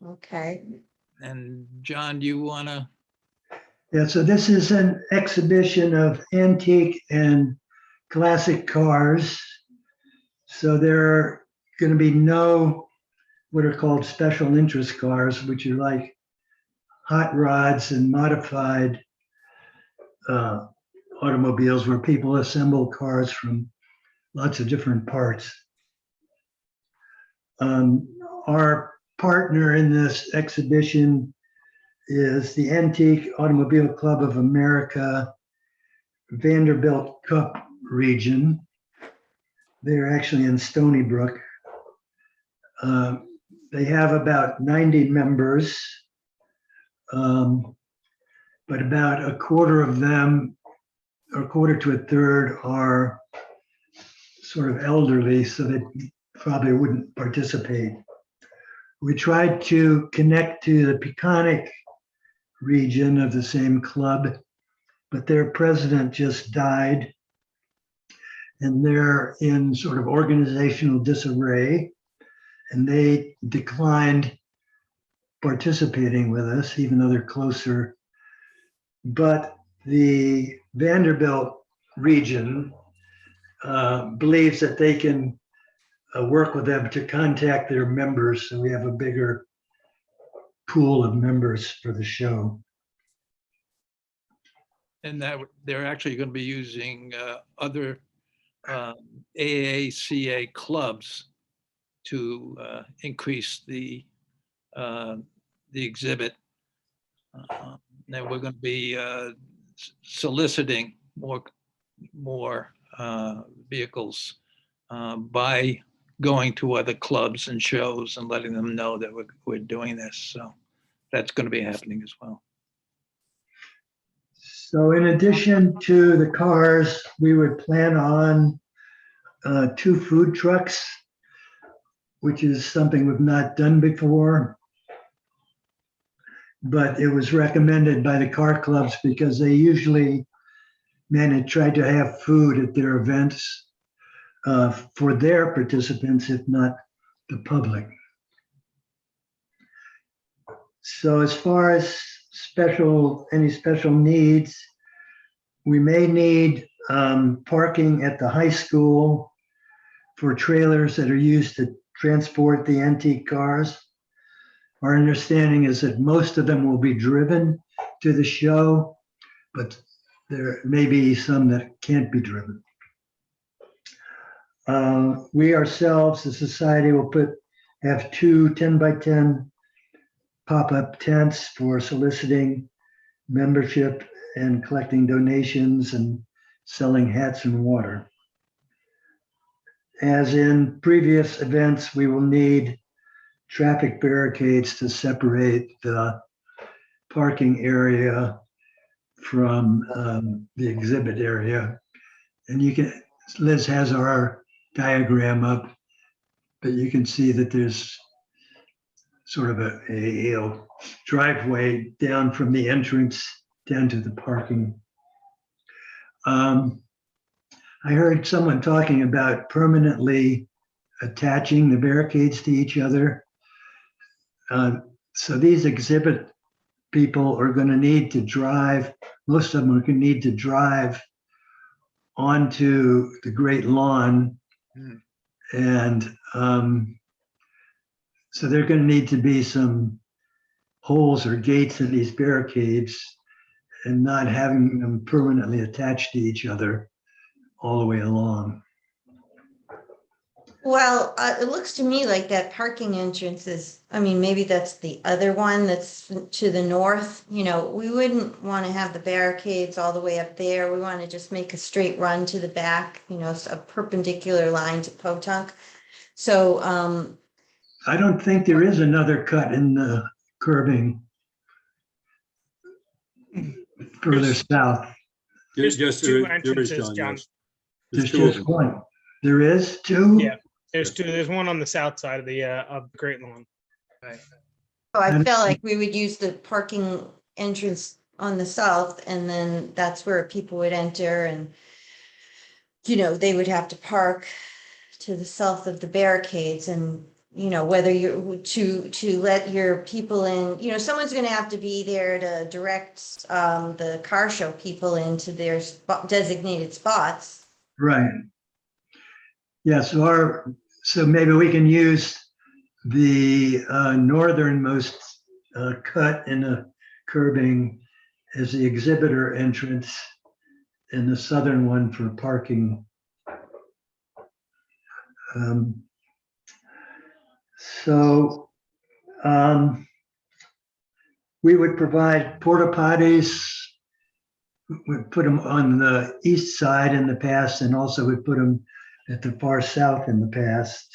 Okay. And John, do you want to? Yeah, so this is an exhibition of antique and classic cars. So there are going to be no what are called special interest cars, which are like hot rods and modified automobiles where people assemble cars from lots of different parts. Our partner in this exhibition is the Antique Automobile Club of America, Vanderbilt Cup region. They're actually in Stony Brook. They have about 90 members, but about a quarter of them, or a quarter to a third, are sort of elderly, so they probably wouldn't participate. We tried to connect to the Peconic region of the same club, but their president just died, and they're in sort of organizational disarray, and they declined participating with us, even though they're closer. But the Vanderbilt region believes that they can work with them to contact their members, so we have a bigger pool of members for the show. And that they're actually going to be using other AACA clubs to increase the exhibit. And we're going to be soliciting more vehicles by going to other clubs and shows and letting them know that we're doing this. So that's going to be happening as well. So in addition to the cars, we would plan on 2 food trucks, which is something we've not done before. But it was recommended by the car clubs because they usually try to have food at their events for their participants, if not the public. So as far as any special needs, we may need parking at the high school for trailers that are used to transport the antique cars. Our understanding is that most of them will be driven to the show, but there may be some that can't be driven. We ourselves, the society, will have 2 10-by-10 pop-up tents for soliciting membership and collecting donations and selling hats and water. As in previous events, we will need traffic barricades to separate the parking area from the exhibit area. And Liz has our diagram up, but you can see that there's sort of a driveway down from the entrance down to the parking. I heard someone talking about permanently attaching the barricades to each other. So these exhibit people are going to need to drive, most of them are going to need to drive onto the Great Lawn. And so there are going to need to be some holes or gates in these barricades and not having them permanently attached to each other all the way along. Well, it looks to me like that parking entrance is, I mean, maybe that's the other one that's to the north. You know, we wouldn't want to have the barricades all the way up there. We want to just make a straight run to the back, you know, a perpendicular line to Potunk. So, I don't think there is another cut in the curbing further south. There's Yes, two there is, entrances, John, John. yes. There's two of just them. one. There is 2? Yeah, there's 2. There's one on the south side of the Great Lawn. Right. so I And- felt like we would use the parking entrance on the south, and then that's where people would enter, and, you know, they would have to park to the south of the barricades. And, you know, whether you're to let your people in, you know, someone's going to have to be there to direct the car show people into their designated spots. Right. Yeah, so maybe we can use the northernmost cut in the curbing as the exhibitor entrance and the southern one for parking. We would provide porta potties. We put them on the east side in the past, and also we put them at the far south in the past.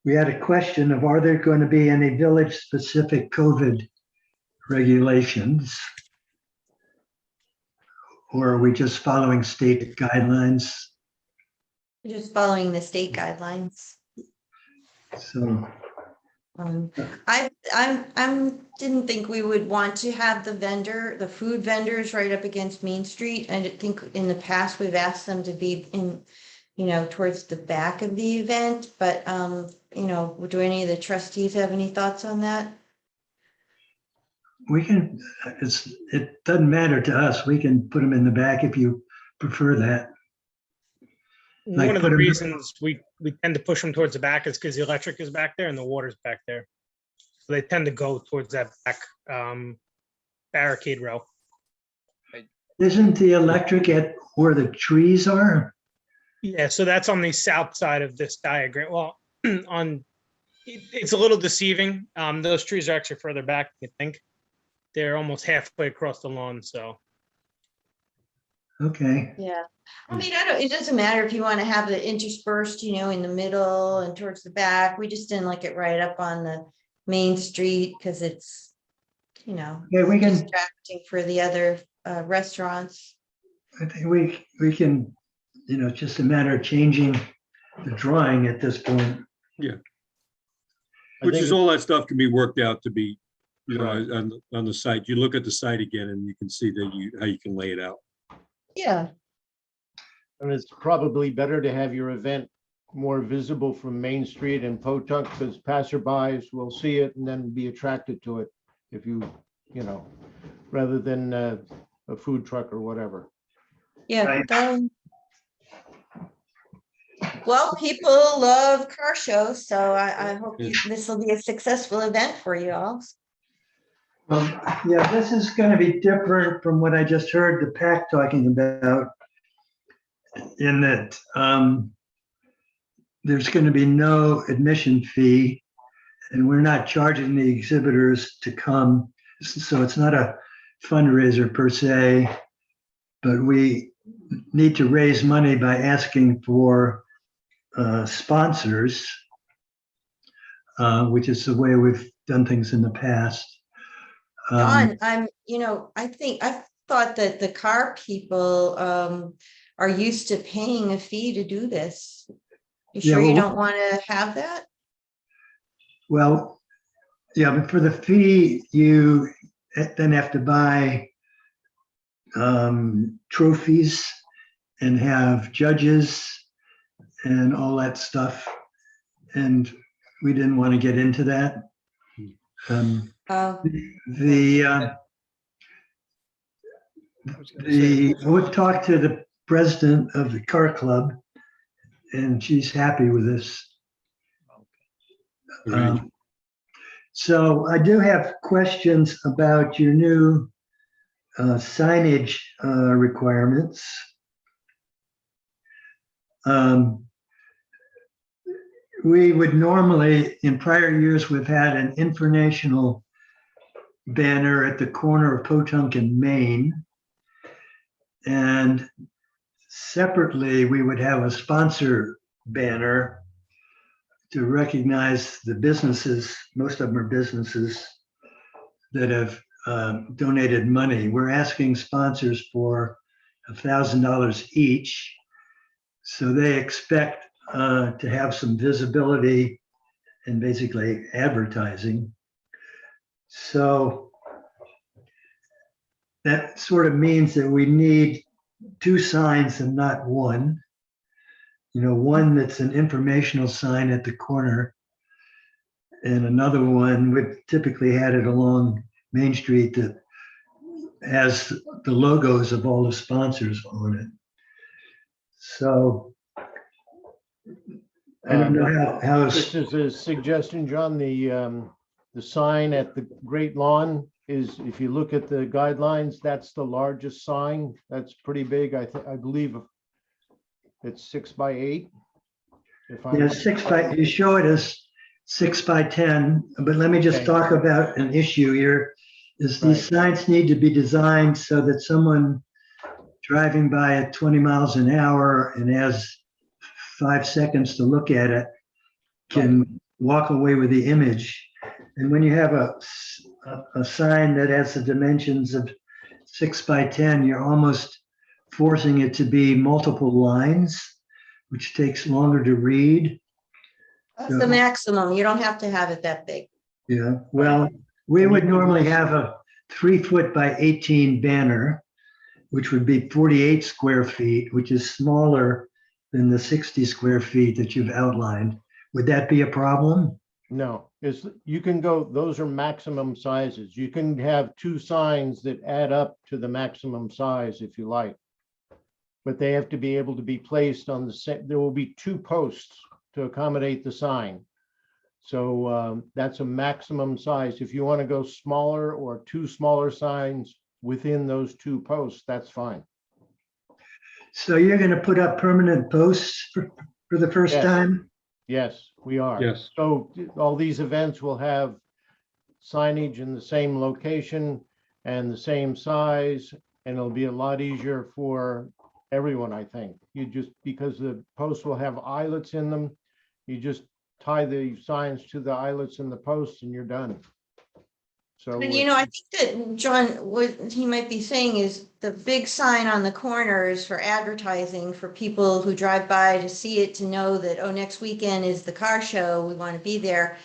We had a question of, are there going to be any village-specific COVID regulations? Or are we just following state guidelines? Just following the state guidelines. So, I didn't think we would want to have the food vendors right up against Main Street. I think in the past we've asked them to be in, you know, towards the back of the event, but, you know, do any of the trustees have any thoughts on that? we can, it doesn't matter to us. We can put them in the back if you prefer that. Like One of put the 'em- reasons we tend to push them towards the back is because the electric is back there and the water's back there. So they tend to go towards that back barricade row. Isn't the electric at where the trees are? Yeah, so that's on the south side of this diagram. Well, it's a little deceiving. Those trees are actually further back, I think. They're almost halfway across the lawn, so. Okay. Yeah. I mean, it doesn't matter if you want to have it interspersed, you know, in the middle and towards the back. We just didn't like it right up on the main street because it's, you know, Yeah, we can, distracting for the other restaurants. I think we can, it's just a matter of changing the drawing at this point. I Which think is all that stuff can be worked out to be, Correct. on the site. You look at the site again and you can see that how you can lay it out. Yeah, And it's probably better to have your event more visible from Main Street and Potuck, because passerbys will see it and then be attracted to it if you know, rather than a food truck or whatever. yeah. Right. Well, people love car shows, so I hope this will be a successful event for you all. Yeah, this is going to be different from what I just heard the PAC talking about, in that there's going to be no admission fee, and we're not charging the exhibitors to come. So it's not a fundraiser per se, but we need to raise money by asking for sponsors, which is the way we've done things in the past. John, I thought that the car people are used to paying a fee to do this. You Yeah, sure you well, don't want to have that? Well, yeah, but for the fee, you then have to buy trophies and have judges and all that stuff. And we didn't want to get into that. We've talked to the president of the car club, and she's happy with this. So I do have questions about your new signage requirements. We would normally, in prior years, we've had an informational banner at the corner of Potunk and Main. And separately, we would have a sponsor banner to recognize the businesses. Most of them are businesses that have donated money. We're asking sponsors for $1,000 each. So they expect to have some visibility and basically advertising. So that sort of means that we need 2 signs and not one. One that's an informational sign at the corner, and another one, we've typically had it along Main Street that has the logos of all the sponsors on it. So I don't know how This is a suggestion, John. The sign at the Great Lawn is, if you look at the guidelines, that's the largest sign. That's pretty big. I believe it's 6 by 8. You show it as 6 by 10, but let me just talk about an issue here. These signs need to be designed so that someone driving by at 20 miles an hour and has 5 seconds to look at it can walk away with the image. And when you have a sign that has the dimensions of 6 by 10, you're almost forcing it to be multiple lines, which takes longer to read. That's the maximum. You don't have to have it that big. Yeah, well, we would normally have a 3 foot by 18 banner, which would be 48 square feet, which is smaller than the 60 square feet that you've outlined. Would that be a problem? No, you can go, those are maximum sizes. You can have 2 signs that add up to the maximum size if you like. But they have to be able to be placed on the same, there will be 2 posts to accommodate the sign. So that's a maximum size. If you want to go smaller or 2 smaller signs within those 2 posts, that's fine. So you're going to put up permanent posts for the first time? Yes, we are. Yes. So all these events will have signage in the same location and the same size, and it'll be a lot easier for everyone, I think. Because the posts will have eyelets in them, you just tie the signs to the eyelets in the posts and you're done. So. But you know, I think that John, what he might be saying is the big sign on the corner is for advertising for people who drive by to see it, to know that, oh, next weekend is the car show, we want to be there.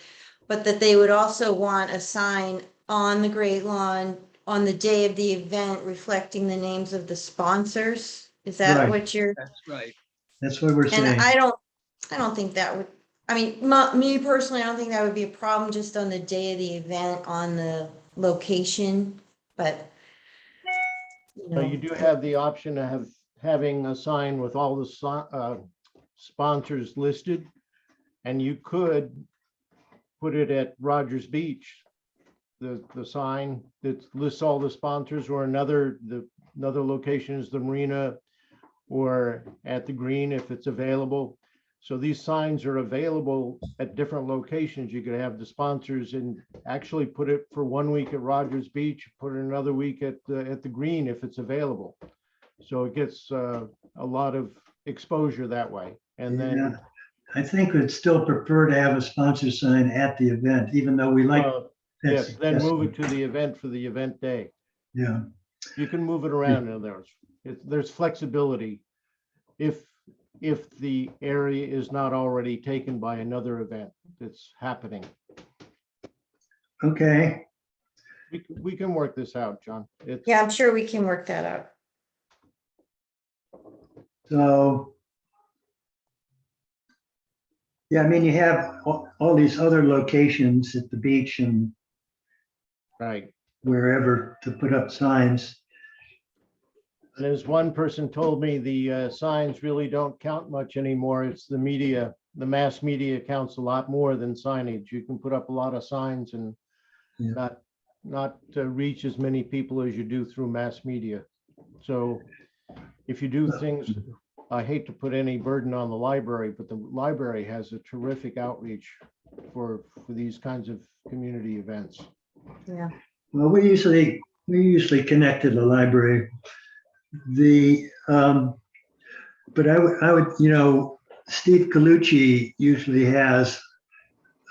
But that they would also want a sign on the Great Lawn on the day of the event reflecting the names of the sponsors. Is that Right. what you're? That's right. That's what we're And saying. I don't think that would, I mean, me personally, I don't think that would be a problem just on the day of the event on the location, but. So you do have the option of having a sign with all the sponsors listed. And you could put it at Rogers Beach, the sign that lists all the sponsors, or another location is the marina, or at the green if it's available. So these signs are available at different locations. You could have the sponsors and actually put it for 1 week at Rogers Beach, put it another week at the green if it's available. So it gets a lot of exposure that way. And then Yeah, I think we'd still prefer to have a sponsor sign at the event, even though we like. that yes, then move suggestion. it to the event for the event day. Yeah, You can move it around in there. There's flexibility if the area is not already taken by another event that's happening. okay. We can work this out, John. It's, Yeah, I'm sure we can work that out. So. Yeah, I mean, you have all these other locations at the beach and right. wherever to put up signs. And as one person told me, the signs really don't count much anymore. It's the media, the mass media counts a lot more than signage. You can put up a lot of signs and Yeah. not reach as many people as you do through mass media. So if you do things, I hate to put any burden on the library, but the library has a terrific outreach for these kinds of community events. Yeah. Well, we usually connect to the library. But I would, Steve Colucci usually has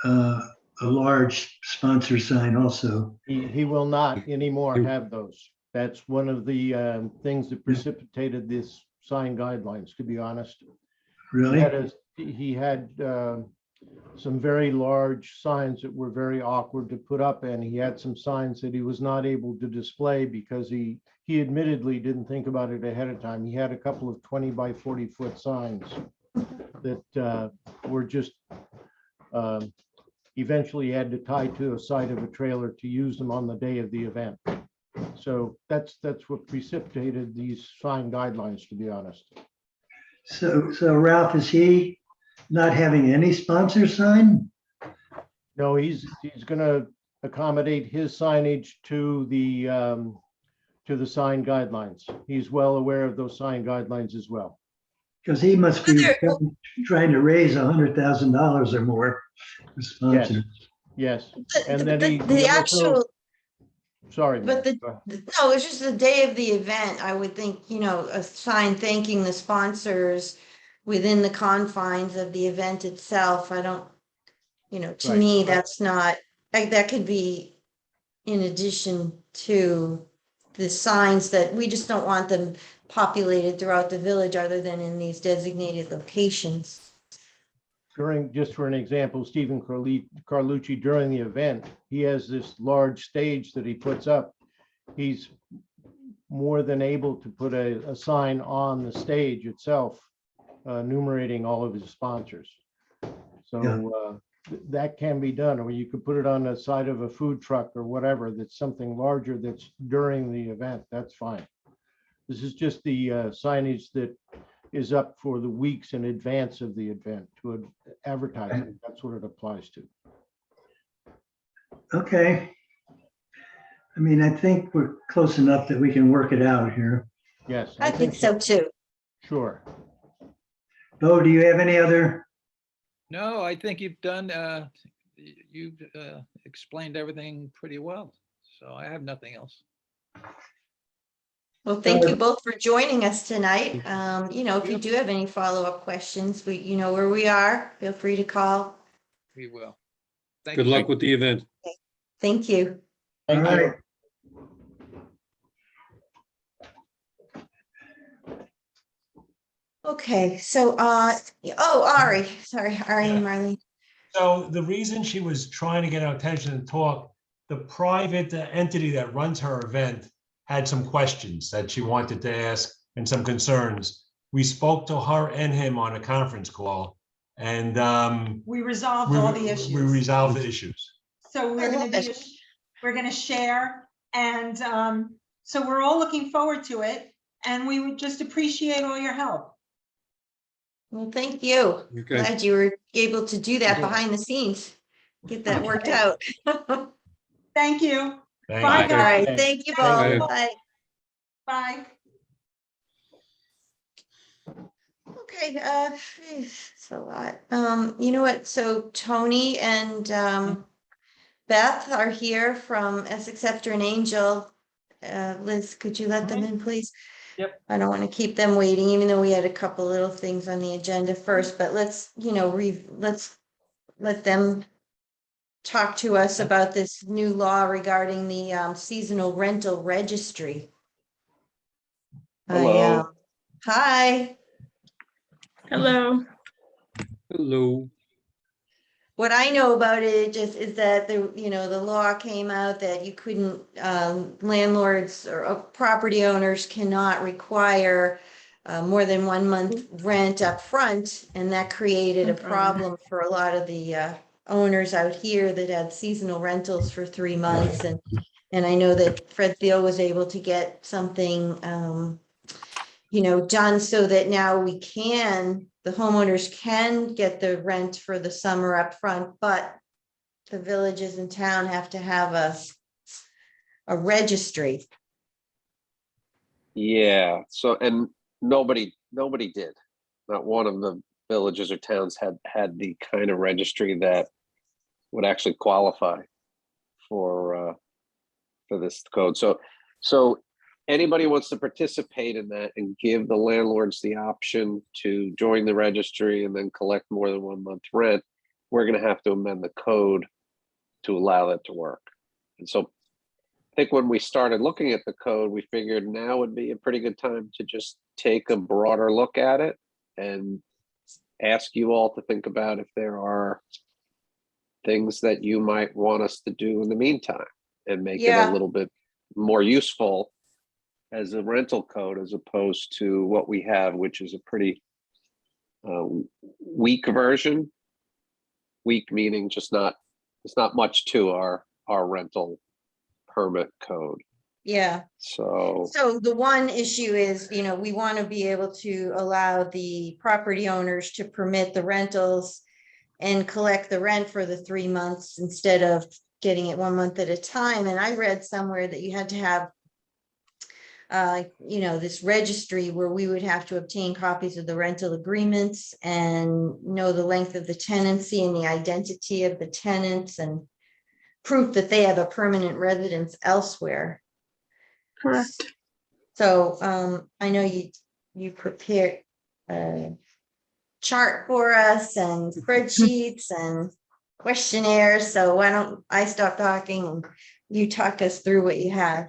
a large sponsor sign also. He will not anymore have those. That's one of the things that precipitated this sign guidelines, to be honest. Really? He had some very large signs that were very awkward to put up, and he had some signs that he was not able to display because he admittedly didn't think about it ahead of time. He had a couple of 20 by 40 foot signs that were just eventually had to tie to a side of a trailer to use them on the day of the event. So that's what precipitated these sign guidelines, to be honest. So Ralph, is he not having any sponsor sign? No, he's going to accommodate his signage to the sign guidelines. He's well aware of those sign guidelines as well. Because he must be trying to raise $100,000 or more for sponsors. Yes. And then the actual. Sorry. But no, it's just the day of the event. I would think, a sign thanking the sponsors within the confines of the event itself. I don't, to Right. me, that's not, like, that could be in addition to the signs that we just don't want them populated throughout the village other than in these designated locations. Just for an example, Stephen Carlucci, during the event, he has this large stage that he puts up. He's more than able to put a sign on the stage itself, enumerating all of his sponsors. So that can be done, or you could put it on the side of a food truck or whatever, that's something larger that's during the event. That's fine. This is just the signage that is up for the weeks in advance of the event to advertise it. That's what it applies to. Okay. I mean, I think we're close enough that we can work it out here. Yes. I think so too. Sure. Bo, do you have any other? No, I think you've explained everything pretty well. So I have nothing else. Well, thank you both for joining us tonight. If you do have any follow-up questions, you know where we are. Feel free to call. We will. Good luck with the event. Thank you. All Thank you. right. Okay, so, Ari, sorry, Ari and Marlene. So the reason she was trying to get our attention and talk, the private entity that runs her event had some questions that she wanted to ask and some concerns. We spoke to her and him on a conference call, and We resolved all the we issues. resolved the issues. So I we're gonna love be, it. we're gonna share, and so we're all looking forward to it, and we would just appreciate all your help. Well, thank you. Okay. Glad you were able to do that Yeah. behind the scenes. Get that worked Okay. out. Thank you. Thank Bye, you. All guys. right, thank you Thank both. you. Bye. Bye. Okay, it's a lot. You know what? So Tony and Beth are here from Essex Scepter and Angel. Liz, could you let them in, please? Yep. I don't want to keep them waiting, even though we had a couple little things on the agenda first, but let's, let's let them talk to us about this new law regarding the seasonal rental registry. Hello. Hi. Hello. Hello. What I know about it just is that the law came out that you couldn't, landlords or property owners cannot require more than 1 month rent up front, and that created a problem for a lot of the owners out here that had seasonal rentals for 3 months, and I know that Fred Thiel was able to get something done so that now the homeowners can get the rent for the summer up front, but the villages in town have to have a registry. Yeah, so, and nobody did. Not one of the villages or towns had the kind of registry that would actually qualify for this code. So anybody wants to participate in that and give the landlords the option to join the registry and then collect more than 1 month rent, we're going to have to amend the code to allow that to work. And so I think when we started looking at the code, we figured now would be a pretty good time to just take a broader look at it and ask you all to think about if there are things that you might want us to do in the meantime and make it a little bit more useful as a rental code as opposed to what we have, which is a pretty weak version. Weak meaning just not, there's not much to our rental permit code. Yeah. So the one issue is, we want to be able to allow the property owners to permit the rentals and collect the rent for the 3 months instead of getting it 1 month at a time. And I read somewhere that you had to have this registry where we would have to obtain copies of the rental agreements and know the length of the tenancy and the identity of the tenants and proof that they have a permanent residence elsewhere. Correct. So I know you prepared a chart for us and spreadsheets and questionnaires. So why don't I stop talking and you talk us through what you have?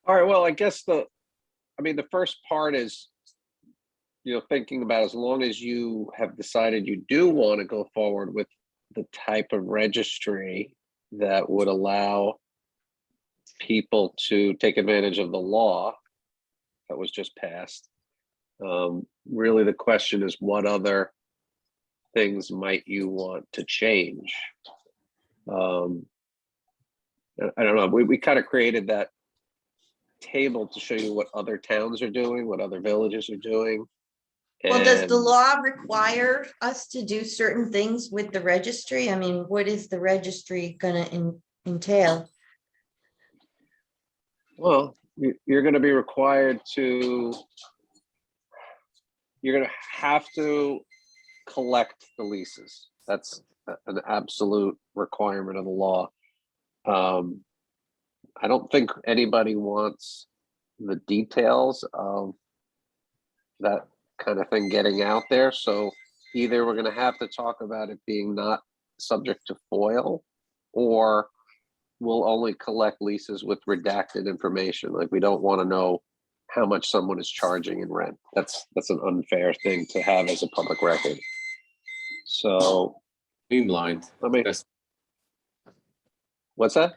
all right, well, I guess the first part is, thinking about as long as you have decided you do want to go forward with the type of registry that would allow people to take advantage of the law that was just passed. Really, the question is, what other things might you want to change? I don't know. We kind of created that table to show you what other towns are doing, what other villages are doing. Well, does the And law require us to do certain things with the registry? I mean, what is the registry gonna entail? well, you're going to be required to, you're going to have to collect the leases. That's an absolute requirement of the law. I don't think anybody wants the details of that kind of thing getting out there. So either we're going to have to talk about it being not subject to FOIL, or we'll only collect leases with redacted information. Like, we don't want to know how much someone is charging in rent. That's an unfair thing to have as a public record. So, Streamlined. I mean, Best- what's that?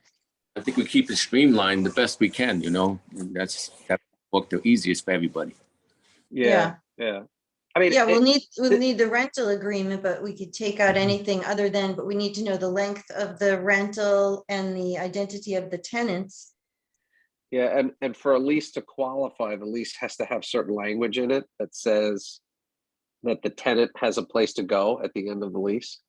I think we keep it streamlined the best we can, you know, and that work the easiest for everybody. Yeah. I mean, Yeah, we'll need the rental agreement, but we could take out anything other than, but we need to know the length of the rental and the identity of the tenants. yeah, and for a lease to qualify, the lease has to have certain language in it that says that the tenant has a place to go at the end of the lease.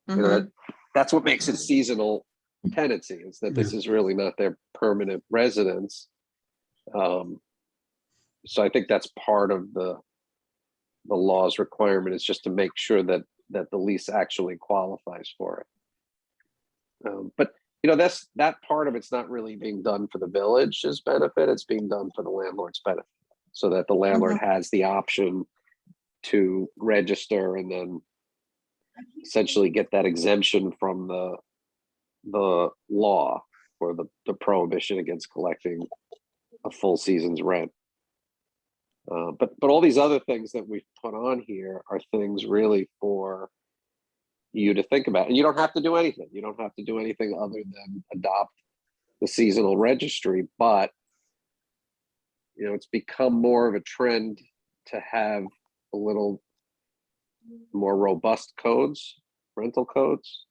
You know, that's what makes it seasonal tenancy, is that this is really not their permanent residence. So I think that's part of the law's requirement, is just to make sure that the lease actually qualifies for it. But you know, that part of it's not really being done for the village's benefit. It's being done for the landlord's benefit, so that the landlord has the option to register and then essentially get that exemption from the law, or the prohibition against collecting a full season's rent. But all these other things that we've put on here are things really for you to think about. And you don't have to do anything. You don't have to do anything other than adopt the seasonal registry. But, you know, it's become more of a trend to have a little more robust codes, rental codes.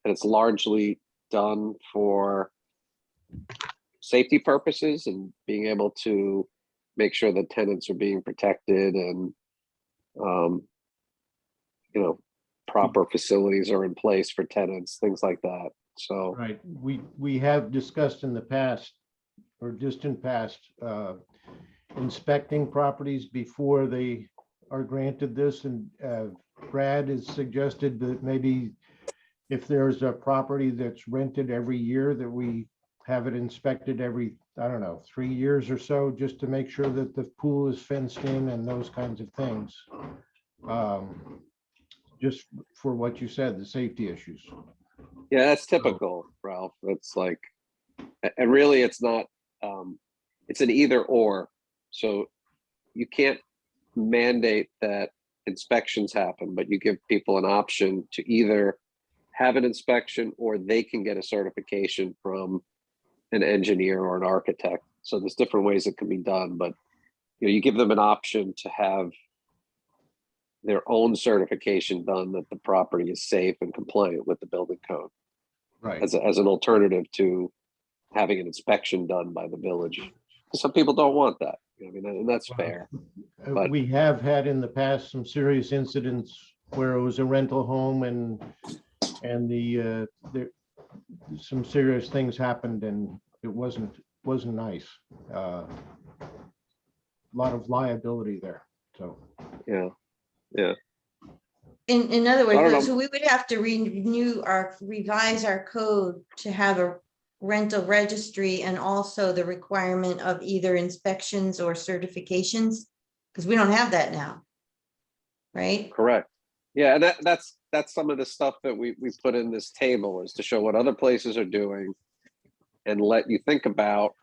And it's largely done for safety purposes and being able to make sure that tenants are being protected, and you know, proper facilities are in place for tenants, things like that. So Right, we have discussed in the past, or distant past, inspecting properties before they are granted this, and Brad has suggested that maybe if there's a property that's rented every year, that we have it inspected every, I don't know, 3 years or so, just to make sure that the pool is fenced in and those kinds of things. Just for what you said, the safety issues. yeah, that's typical, Ralph. It's like, and really it's not, it's an either or. So you can't mandate that inspections happen, but you give people an option to either have an inspection, or they can get a certification from an engineer or an architect. So there's different ways it can be done, but you know, you give them an option to have their own certification done that the property is safe and compliant with the building code, Right. as an alternative to having an inspection done by the village. Some people don't want that. I mean, and that's fair. But We have had in the past some serious incidents where it was a rental home, and some serious things happened, and it wasn't nice. A lot of liability there, so. yeah. In other I don't know. words, so we would have to revise our code to have a rental registry, and also the requirement of either inspections or certifications, because we don't have that now. Right? Correct. Yeah, and that's some of the stuff that we put in this table, is to show what other places are doing and let you think about,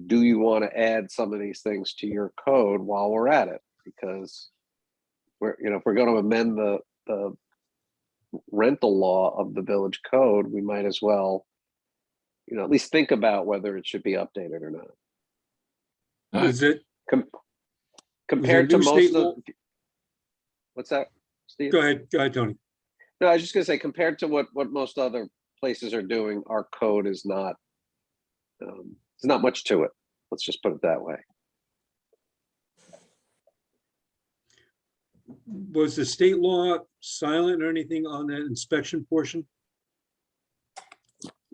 do you want to add some of these things to your code while we're at it? Because if we're going to amend the rental law of the village code, we might as well, at least think about whether it should be updated or not. Is it? Compared to new most state of, law? what's that, Steve? Go ahead, Tony. No, I was just gonna say, compared to what most other places are doing, our code is not, there's not much to it. Let's just put it that way. Was the state law silent or anything on that inspection portion?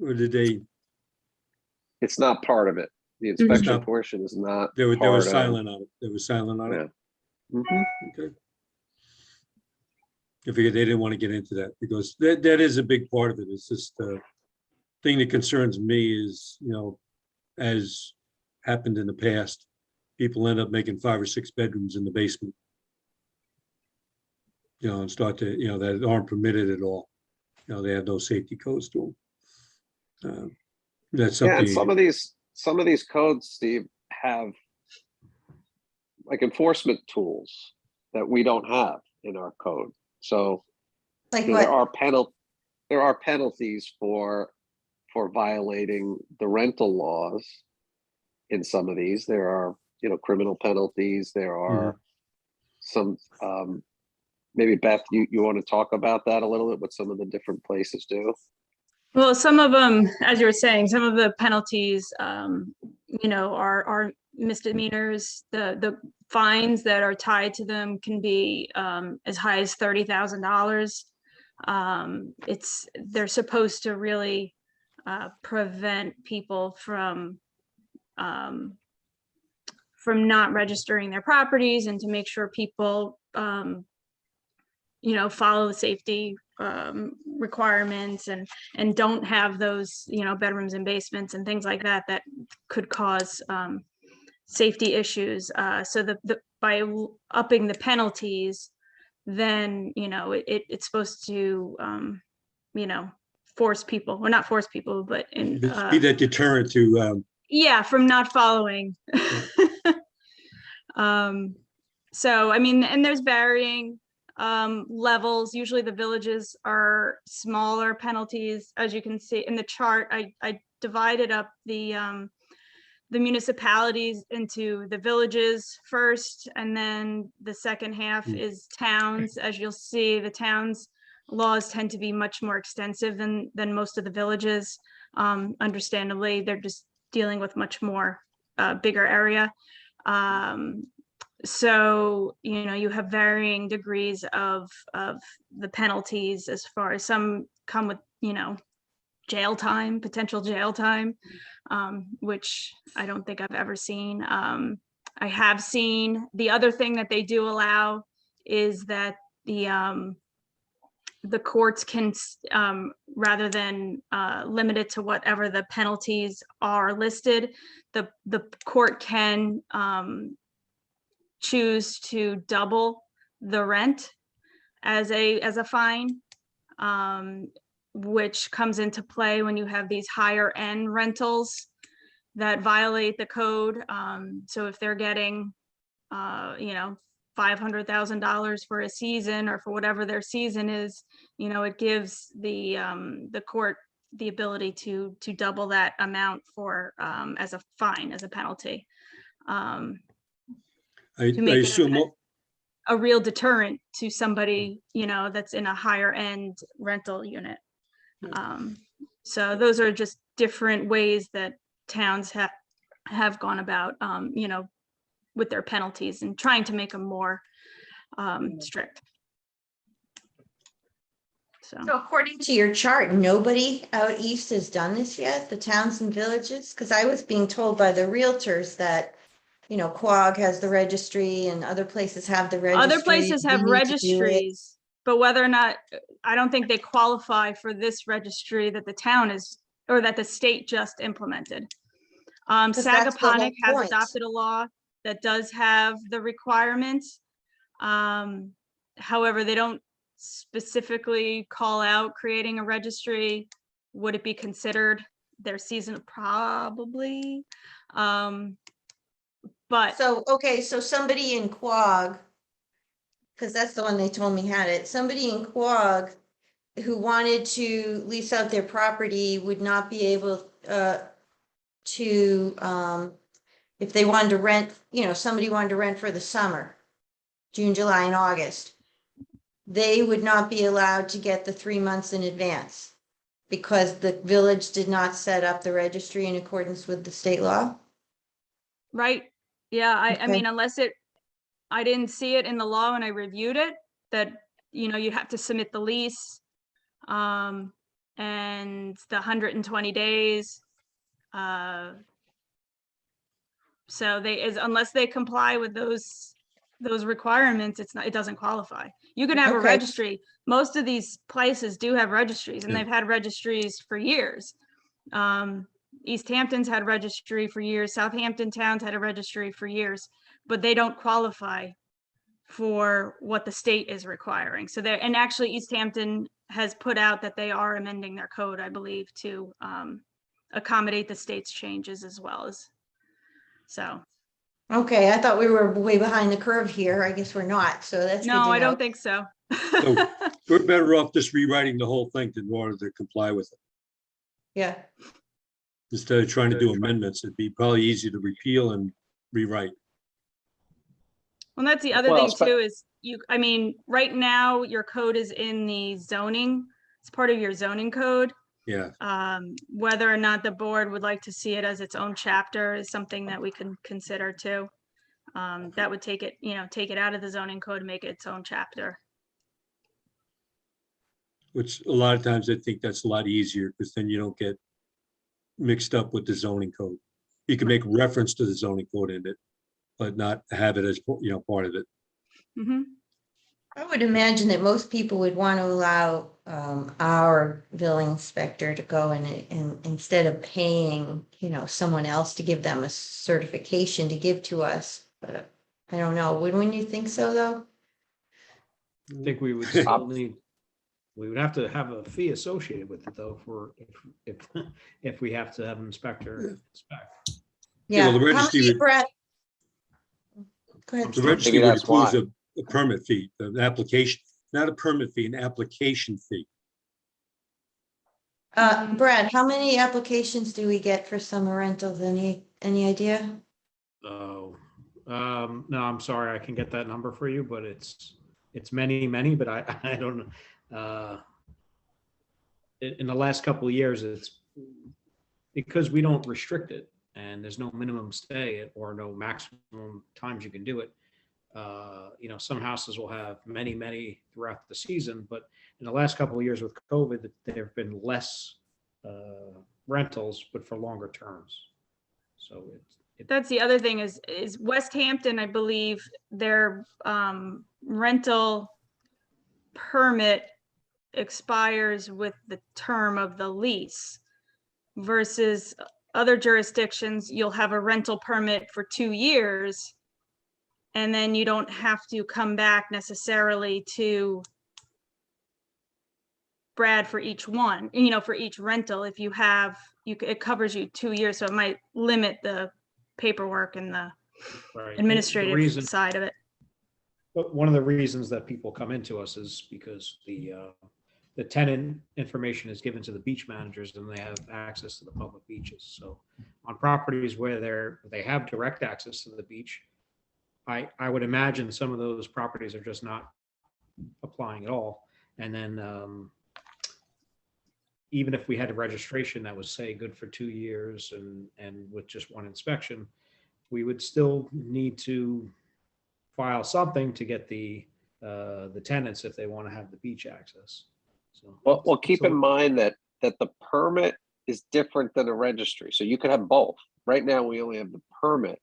Or did they? It's not part of it. The inspection portion is not. They were part of- silent on it. They were silent on it. Yeah. Mhm. Okay. I figured they didn't want to get into that, because that is a big part of it. It's just the thing that concerns me is, as happened in the past, people end up making 5 or 6 bedrooms in the basement. And start to, that aren't permitted at all. They have no safety codes to them. That's Yeah, and something, some of these codes, Steve, have like enforcement tools that we don't have in our code. So Like you know, what? there are penalties for violating the rental laws in some of these. There are, you know, criminal penalties. There are some maybe Beth, you want to talk about that a little bit, what some of the different places do? Well, some of them, as you were saying, some of the penalties, you know, are misdemeanors. The fines that are tied to them can be as high as $30,000. They're supposed to really prevent people from not registering their properties, and to make sure people, you know, follow the safety requirements, and don't have those, you know, bedrooms and basements and things like that that could cause safety issues. So by upping the penalties, then, you know, it's supposed to, you know, force people, or not force people, but be that deterrent to, yeah, from not following. So, I mean, and there's varying levels. Usually the villages are smaller penalties. As you can see in the chart, I divided up the municipalities into the villages first, and then the second half is towns. As you'll see, the towns laws tend to be much more extensive than most of the villages. Understandably, they're just dealing with much more bigger area. So, you know, you have varying degrees of the penalties, as far as some come with, you know, jail time, potential jail time, which I don't think I've ever seen. I have seen, the other thing that they do allow is that the courts can, rather than limit it to whatever the penalties are listed, the court can choose to double the rent as a fine, which comes into play when you have these higher end rentals that violate the code. So if they're getting, you know, $500,000 for a season, or for whatever their season is, you know, it gives the court the ability to double that amount for as a fine, as a penalty. I To make it assume, a real deterrent to somebody, you know, that's in a higher end rental unit. So those are just different ways that towns have gone about, you know, with their penalties, and trying to make them more strict. So According to your chart, nobody out east has done this yet, the towns and villages? Because I was being told by the realtors that, you know, Quogue has the registry and other places have the registry. other places have We need to do it. registries, but whether or not, I don't think they qualify for this registry that the town is, or that the state just implemented. 'Cause that's the whole Sagaponic has point. adopted a law that does have the requirements. However, they don't specifically call out creating a registry. Would it be considered their season? Probably. But So, okay, so somebody in Quogue, because that's the one they told me had it, somebody in Quogue who wanted to lease out their property would not be able to, if they wanted to rent, you know, somebody wanted to rent for the summer, June, July, and August, they would not be allowed to get the 3 months in advance because the village did not set up the registry in accordance with the state law. right, yeah, I Okay. mean, unless I didn't see it in the law when I reviewed it, that, you know, you have to submit the lease, and the 120 days. So unless they comply with those requirements, it doesn't qualify. You can have a Okay. registry. Most of these places do have registries, and they've had registries for years. East Hampton's had registry for years. Southampton Towns had a registry for years, but they don't qualify for what the state is requiring. So and actually East Hampton has put out that they are amending their code, I believe, to accommodate the state's changes as well as, so. Okay, I thought we were way behind the curve here. I guess we're not, so that's good No, to I know. don't think so. So we're better off just rewriting the whole thing in order to comply with it. Yeah, Instead of trying to do amendments, it'd be probably easy to repeal and rewrite. Well, that's the other Well, thing too, is I mean, right now, your code is in the zoning. It's part of your zoning code. Yeah, Whether or not the board would like to see it as its own chapter is something that we can consider too. That would take it, take it out of the zoning code and make it its own chapter. which a lot of times I think that's a lot easier because then you don't get mixed up with the zoning code. You can make reference to the zoning code in it, but not have it as, part of it. Mm-hmm. I would imagine that most people would want to allow our billing inspector to go and instead of paying, someone else to give them a certification to give to us. But I don't know. Wouldn't you think so, though? I think we would still need, we would have to have a fee associated with it though, if we have to have an inspector inspect. Yeah. Well, the How registry many, would- Brett? Go ahead. The Steve. registry Maybe would that's impose why. a permit fee, an application, not a permit fee, an application fee. Brad, how many applications do we get for summer rentals? Any idea? Oh, no, I'm sorry, I can get that number for you, but it's many, but I don't know. In the last couple of years, it's because we don't restrict it and there's no minimum stay or no maximum times you can do it. Some houses will have many throughout the season, but in the last couple of years with COVID, there have been less rentals, but for longer terms. So That's the other thing is West Hampton, I believe their rental permit expires with the term of the lease versus other jurisdictions, you'll have a rental permit for 2 years and then you don't have to come back necessarily to Brad for each one, for each rental. If you have, it covers you 2 years, so it might limit the paperwork and the right. administrative side of it. But one of the reasons that people come into us is because the tenant information is given to the beach managers and they have access to the public beaches. So on properties where they have direct access to the beach, I would imagine some of those properties are just not applying at all. And then even if we had a registration that was, say, good for 2 years and with just one inspection, we would still need to file something to get the tenants if they want to have the beach access. So Well, keep in mind that the permit is different than a registry. So you could have both. Right now, we only have the permit,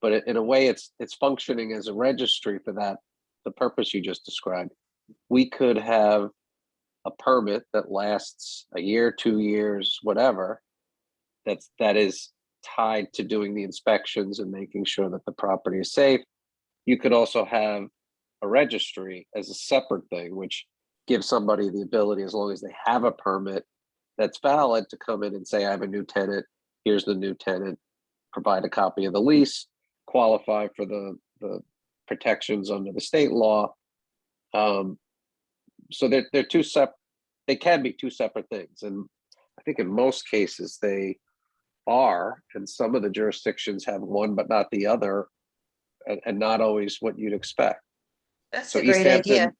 but in a way, it's functioning as a registry for the purpose you just described. We could have a permit that lasts a year, 2 years, whatever. That is tied to doing the inspections and making sure that the property is safe. You could also have a registry as a separate thing, which gives somebody the ability, as long as they have a permit that's valid, to come in and say, I have a new tenant, here's the new tenant, provide a copy of the lease, qualify for the protections under the state law. So they're two separate, they can be two separate things. And I think in most cases they are, and some of the jurisdictions have one but not the other, and not always what you'd expect. That's a great idea.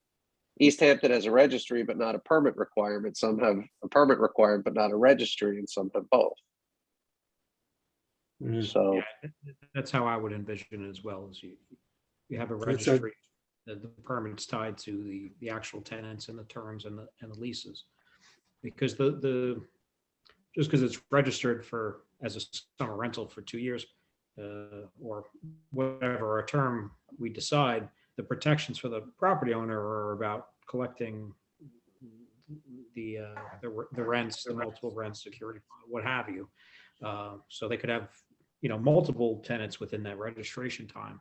East Hampton has a registry but not a permit requirement. Some have a permit requirement but not a registry, and some have both. So yeah, that's how I would envision it as well. Is you have a That's registry, the permit's tied to the actual tenants and the terms and the leases, because just because it's registered as a summer rental for 2 years or whatever a term we decide, the protections for the property owner are about collecting the rents, the multiple rents, security, what have you. So they could have multiple tenants within that registration time.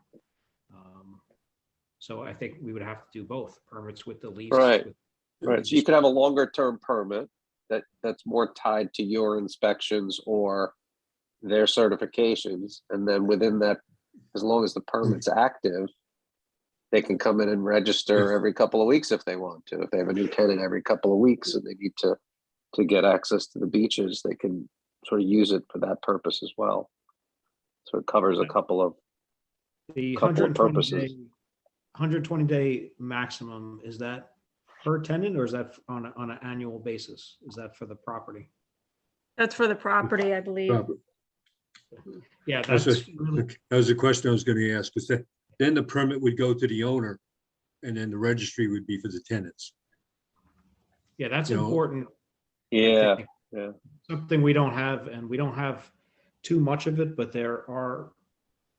So I think we would have to do both permits with the lease. right. So you could have a longer term permit that's more tied to your inspections or their certifications. And then within that, as long as the permit's active, they can come in and register every couple of weeks if they want to. If they have a new tenant every couple of weeks and they need to get access to the beaches, they can sort of use it for that purpose as well. So it covers a couple of The couple of 120 purposes. day, 120 day maximum, is that per tenant or is that on an annual basis? Is that for the property? That's for the property, I believe. Robert, Yeah, That's that's a- really, That was the question I was going to ask, because then the permit would go to the owner and then the registry would be for the tenants. yeah, that's You know, important. Yeah, think. yeah. Something we don't have, and we don't have too much of it, but there are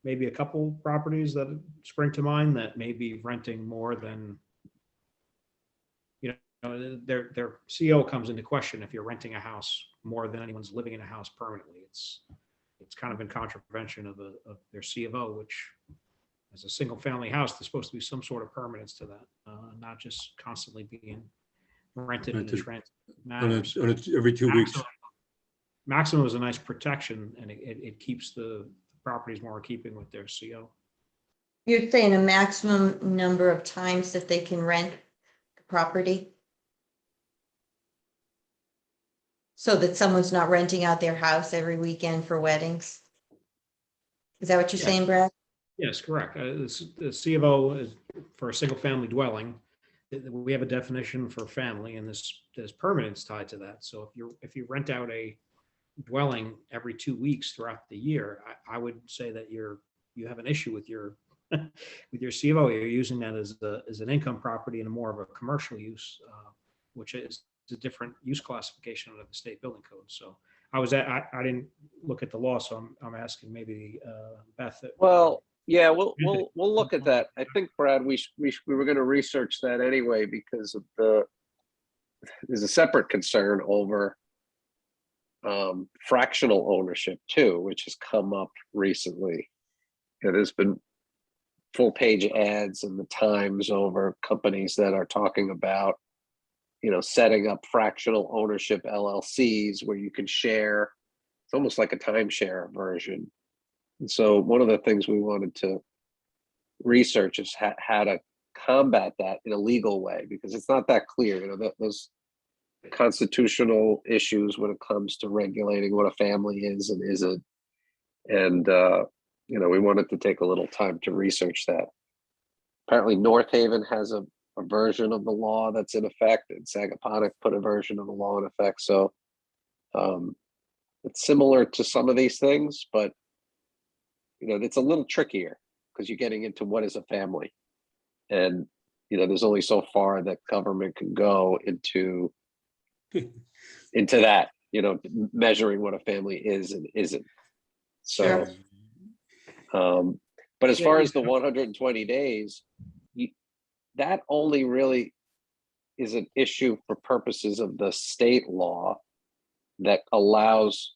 maybe a couple properties that spring to mind that may be renting more than, you know, their CO comes into question if you're renting a house more than anyone's living in a house permanently. It's kind of in contravention of their C of O, which as a single family house, there's supposed to be some sort of permanence to that, not just constantly being rented in a Rented trans on manner. every 2 weeks. Maximum is a nice protection, and it keeps the properties more in keeping with their CO. You're saying a maximum number of times that they can rent the property? So that someone's not renting out their house every weekend for weddings? Is that what you're Yes. saying, Brad? Yes, correct. The C of O is for a single family dwelling. We have a definition for family, and there's permanence tied to that. So if you rent out a dwelling every 2 weeks throughout the year, I would say that you have an issue with your with your C of O. You're using that as an income property and more of a commercial use, which is a different use classification under the state building code. So I didn't look at the law, so I'm asking maybe Beth. Well, yeah, we'll look at that. I think, Brad, we were going to research that anyway because of there's a separate concern over fractional ownership too, which has come up recently. There's been full page ads in the Times over companies that are talking about, setting up fractional ownership LLCs where you can share. It's almost like a timeshare version. And so one of the things we wanted to research is how to combat that in a legal way, because it's not that clear. Those constitutional issues when it comes to regulating what a family is and isn't. And, we wanted to take a little time to research that. Apparently North Haven has a version of the law that's in effect, and Sagaponack put a version of the law in effect. So it's similar to some of these things, but it's a little trickier because you're getting into what is a family. And, there's only so far that government can go into that, measuring what a family is and isn't. So, but as far as the 120 days, that only really is an issue for purposes of the state law that allows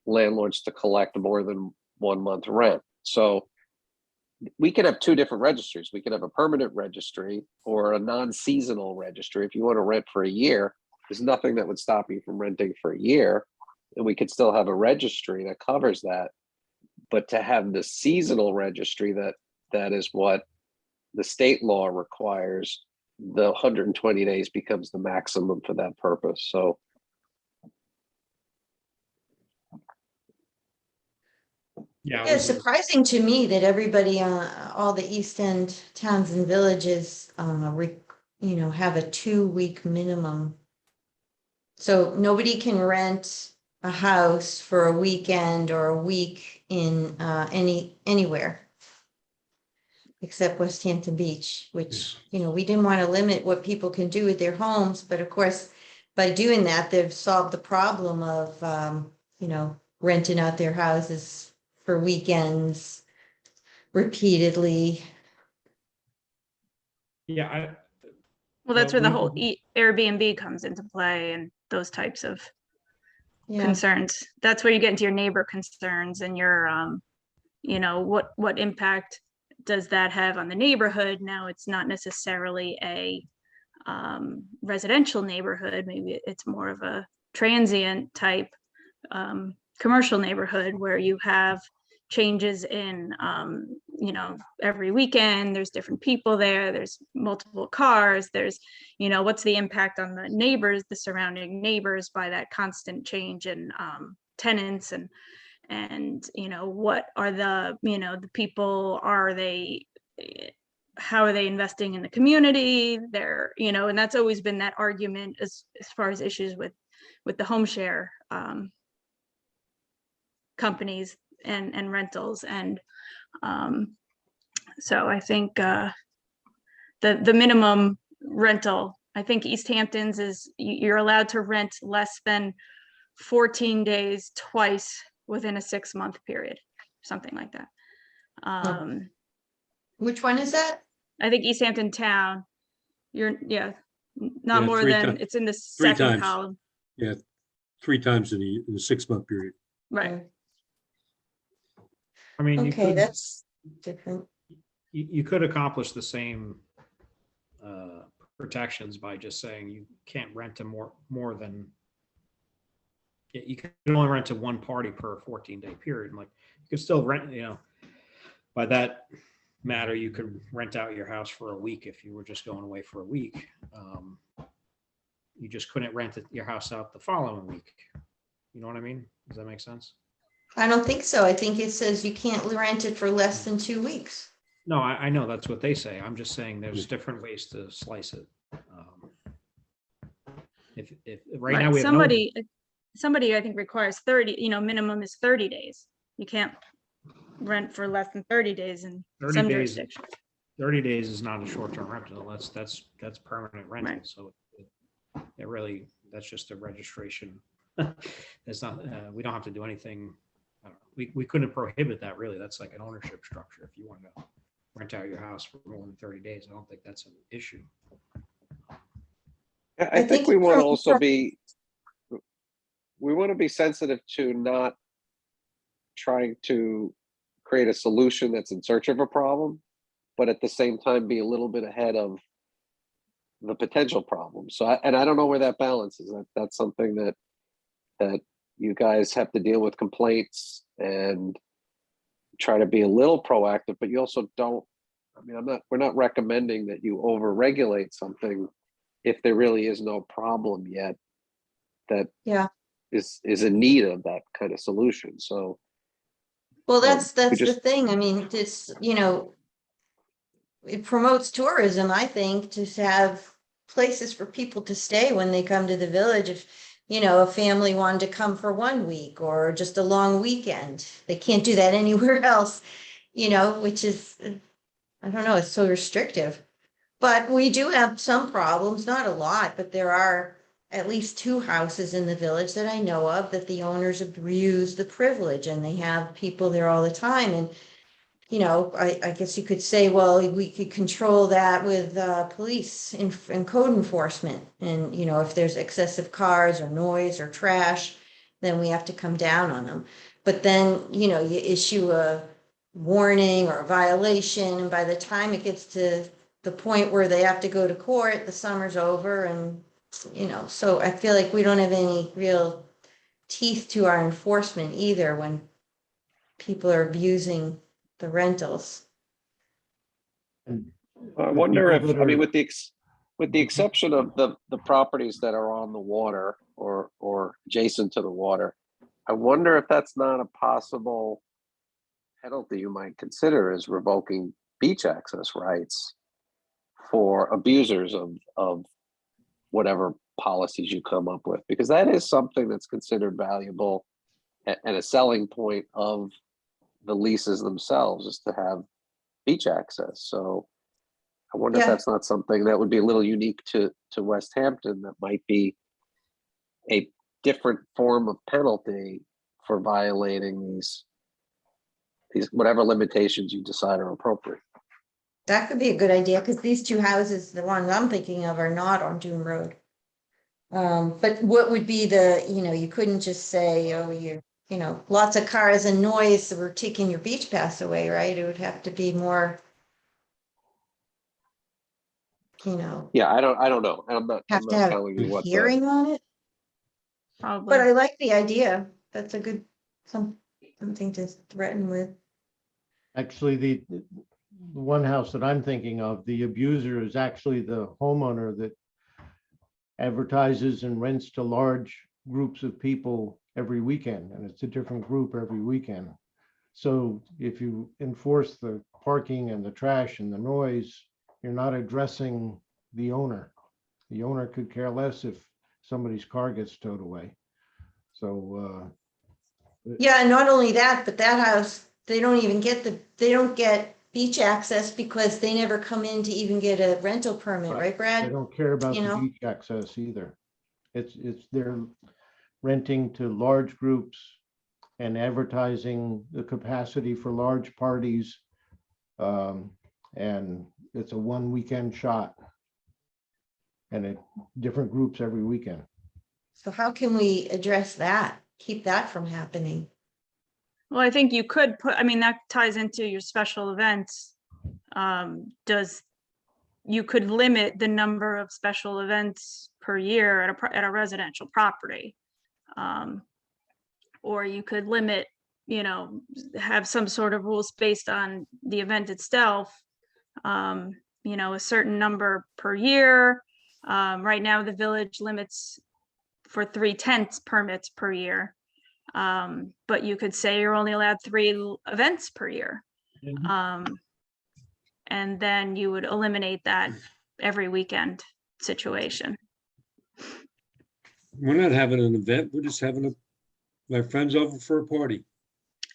landlords to collect more than 1 month rent. So we could have two different registries. We could have a permanent registry or a non-seasonal registry. If you want to rent for a year, there's nothing that would stop you from renting for a year, and we could still have a registry that covers that. But to have the seasonal registry, that is what the state law requires. The 120 days becomes the maximum for that purpose. So Yeah, it's surprising to me that everybody, all the East End towns and villages, have a 2-week minimum. So nobody can rent a house for a weekend or a week in anywhere except West Hampton Beach, which, we didn't want to limit what people can do with their homes. But of course, by doing that, they've solved the problem of, renting out their houses for weekends repeatedly. Yeah. Well, that's where the whole Airbnb comes into play and those types of concerns. That's where you get into your neighbor concerns and your, what impact does that have on the neighborhood? Now, it's not necessarily a residential neighborhood, maybe it's more of a transient type commercial neighborhood where you have changes in, every weekend, there's different people there, there's multiple cars, there's, what's the impact on the neighbors, the surrounding neighbors by that constant change in tenants and what are the people, how are they investing in the community? And that's always been that argument as far as issues with the home share companies and rentals. And so I think the minimum rental, I think East Hampton's is you're allowed to rent less than 14 days twice within a 6-month period, something like that. Which one is that? I think East Hampton Town, not Yeah, more three than, ti- it's in the 3 second times. column. Yeah, 3 times in the 6-month period. Right. I mean, you Okay, could, that's different. you could accomplish the same protections by just saying you can't rent to more than, you can only rent to one party per 14-day period. And like, you could still rent, by that matter, you could rent out your house for a week if you were just going away for a week. You just couldn't rent your house out the following week. You know what I mean? Does that make sense? I don't think so. I think it says you can't rent it for less than 2 weeks. No, I know that's what they say. I'm just saying there's different ways to slice it. If right now we have somebody I think requires 30, minimum is 30 days. You can't rent for less than 30 days in 30 some days, jurisdictions. 30 days is not a short-term rental. That's permanent rental. Right. So it really, that's just a registration. It's not, we don't have to do anything. I don't know. We couldn't prohibit that really. That's like an ownership structure. If you want to rent out your house for more than 30 days, I don't think that's an issue. I think we want to also be, we want to be sensitive to not trying to create a solution that's in search of a problem, but at the same time be a little bit ahead of the potential problem. So, I don't know where that balance is. That's something that you guys have to deal with complaints and try to be a little proactive, but you also don't, we're not recommending that you over-regulate something if there really is no problem yet that is in need of that kind of solution. So, well, that's the just- thing. I mean, it's, it promotes tourism, I think, to have places for people to stay when they come to the village. If, a family wanted to come for 1 week or just a long weekend, they can't do that anywhere else, which is, I don't know, it's so restrictive. But we do have some problems, not a lot, but there are at least 2 houses in the village that I know of that the owners abuse the privilege and they have people there all the time. And, I guess you could say, well, we could control that with police and code enforcement. And, if there's excessive cars or noise or trash, then we have to come down on them. But then, you issue a warning or a violation, and by the time it gets to the point where they have to go to court, the summer's over. And, so I feel like we don't have any real teeth to our enforcement either when people are abusing the rentals. I wonder if, with the exception of the properties that are on the water or adjacent to the water, I wonder if that's not a possible penalty you might consider, is revoking beach access rights for abusers of whatever policies you come up with, because that is something that's considered valuable and a selling point of the leases themselves, is to have beach access. So I wonder if that's not something that would be a little unique to West Hampton, that might be a different form of penalty for violating these whatever limitations you decide are appropriate. That could be a good idea, because these 2 houses, the ones I'm thinking of, are not on Doon Road. But what would be you couldn't just say, oh, lots of cars and noise, so we're taking your beach pass away, right? It would have to be more. you know, Yeah, I don't know. I'm have to not have telling you a what the, hearing on it. Probably. But I like the idea. That's a good, something to threaten with. Actually, the one house that I'm thinking of, the abuser is actually the homeowner that advertises and rents to large groups of people every weekend, and it's a different group every weekend. So if you enforce the parking and the trash and the noise, you're not addressing the owner. The owner could care less if somebody's car gets towed away. So Yeah, and not only that, but that house, they don't even get they don't get beach access because they never come in to even get a rental permit, right, they Brad? don't care about You the know? beach access either. It's they're renting to large groups and advertising the capacity for large parties. And it's a one weekend shot. And it different groups every weekend. So how can we address that? Keep that from happening? Well, I think you could put, I mean, that ties into your special events. You could limit the number of special events per year at a residential property. Or you could limit, have some sort of rules based on the event itself. A certain number per year. Right now, the village limits for 3 tent permits per year. But you could say you're only allowed 3 events per year. And then you would eliminate that every weekend situation. We're not having an event. We're just having my friends over for a party.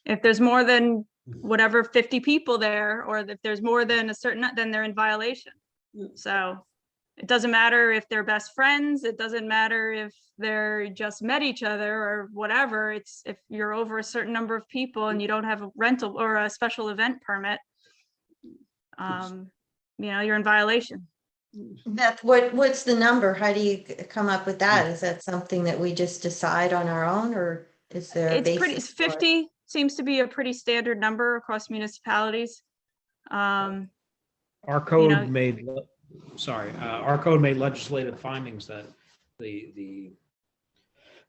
If there's more than whatever 50 people there, or if there's more than a certain, then they're in violation. So it doesn't matter if they're best friends. It doesn't matter if they're just met each other or whatever. It's if you're over a certain number of people and you don't have a rental or a special event permit, you're in violation. Beth, what's the number? How do you come up with that? Is that something that we just decide on our own, or is there a It's pretty, basis for it? 50 seems to be a pretty standard number across municipalities. Our know- code our code made legislative findings that the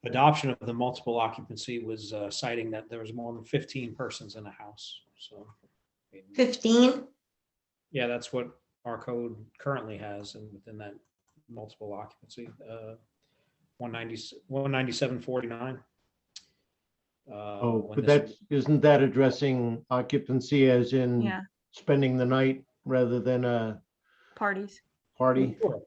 adoption of the multiple occupancy was citing that there was more than 15 persons in a house. So 15? yeah, that's what our code currently has, and within that multiple occupancy, 19749. Oh, but isn't that addressing occupancy as in Yeah, spending the night rather than a parties. party? Sure.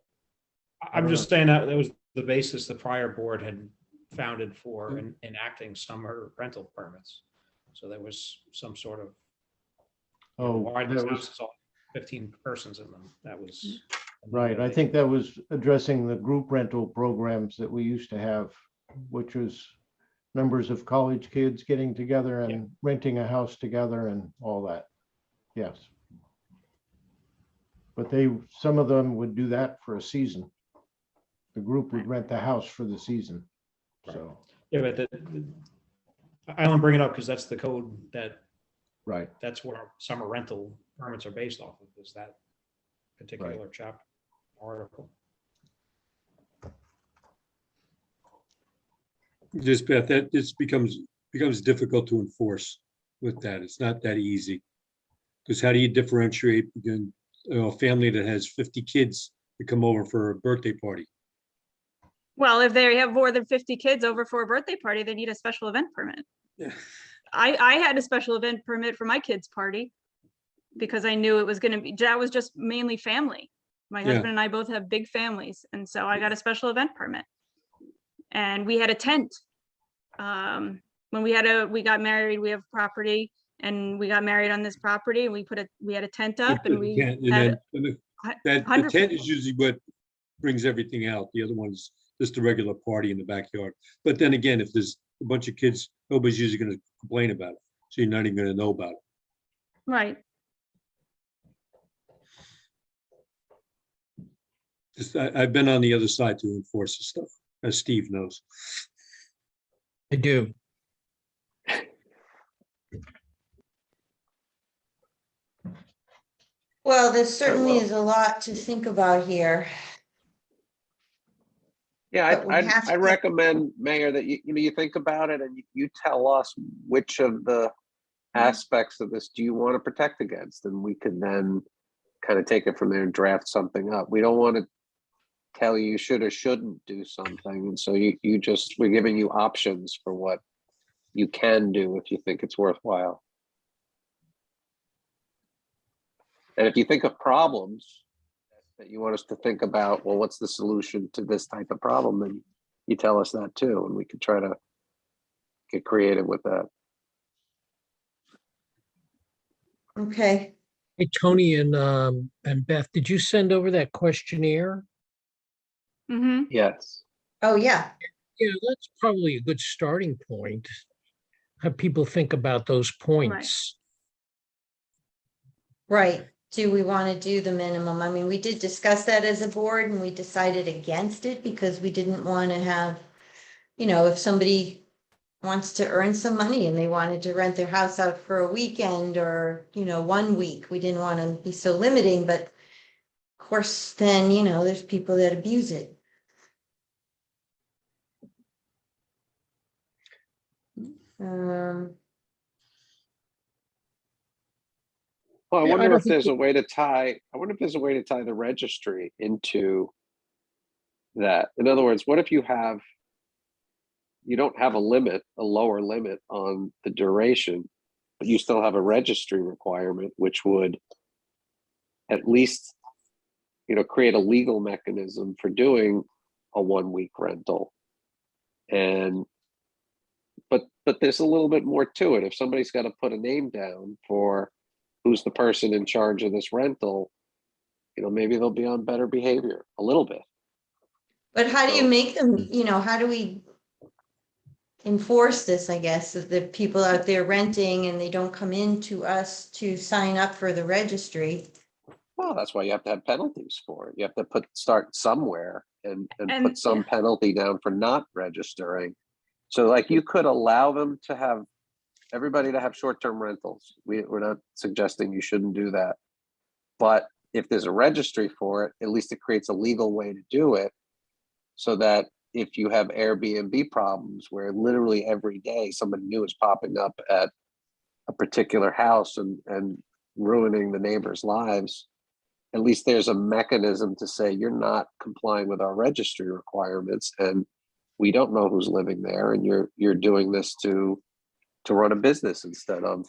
I'm just saying that was the basis the prior board had founded for enacting summer rental permits. So there was some sort of, why these houses all 15 persons in them. That was Right. I think that was addressing the group rental programs that we used to have, which was numbers of college kids getting together and renting a house together and all that. Yes. But some of them would do that for a season. The group would rent the house for the season. So, yeah, but I only bring it up because that's the code right. That's what our summer rental permits are based off of, is that particular chapter article. Just Beth, that this becomes difficult to enforce with that. It's not that easy. Because how do you differentiate between a family that has 50 kids to come over for a birthday party? Well, if they have more than 50 kids over for a birthday party, they need a special event permit. Yeah. I had a special event permit for my kids' party because I knew it was going to be, that was just mainly family. My husband and I both have big families. And so I got a special event permit. And we had a tent. When we got married, we have property, and we got married on this property, and we had a tent up, and we had the tent is usually what brings everything out. The other one's just a regular party in the backyard. But then again, if there's a bunch of kids, nobody's usually going to complain about it. So you're not even going to know about it. Right. I've been on the other side to enforce this stuff, as Steve knows. I do. Well, there certainly is a lot to think about here. Yeah, But we have I to- recommend, Mayor, that you think about it and you tell us which of the aspects of this do you want to protect against, and we can then kind of take it from there and draft something up. We don't want to tell you should or shouldn't do something, and so we're giving you options for what you can do if you think it's worthwhile. And if you think of problems that you want us to think about, well, what's the solution to this type of problem, then you tell us that too, and we can try to get creative with that. Okay. Hey, Tony and Beth, did you send over that questionnaire? Mm-hmm. Yes. Oh, yeah. Yeah, that's probably a good starting point. Have people think about those points. Right. Do we want to do the minimum? I mean, we did discuss that as a board and we decided against it because we didn't want to have, if somebody wants to earn some money and they wanted to rent their house out for a weekend or, 1 week, we didn't want to be so limiting, but of course, then, there's people that abuse it. Well, I Yeah, I wonder don't if think there's a way to tie, the registry into that. In other words, what if you don't have a lower limit on the duration, but you still have a registry requirement, which would at least, create a legal mechanism for doing a 1 week rental. But there's a little bit more to it. If somebody's got to put a name down for who's the person in charge of this rental, maybe they'll be on better behavior a little bit. But how do you make them, how do we enforce this, I guess, if the people out there renting and they don't come in to us to sign up for the registry? Well, that's why you have to have penalties for it. You have to start somewhere and put some yeah. penalty down for not registering. So like you could allow them to have everybody to have short-term rentals. We're not suggesting you shouldn't do that. But if there's a registry for it, at least it creates a legal way to do it so that if you have Airbnb problems where literally every day somebody new is popping up at a particular house and ruining the neighbors' lives, at least there's a mechanism to say you're not complying with our registry requirements and we don't know who's living there, and you're doing this to run a business instead of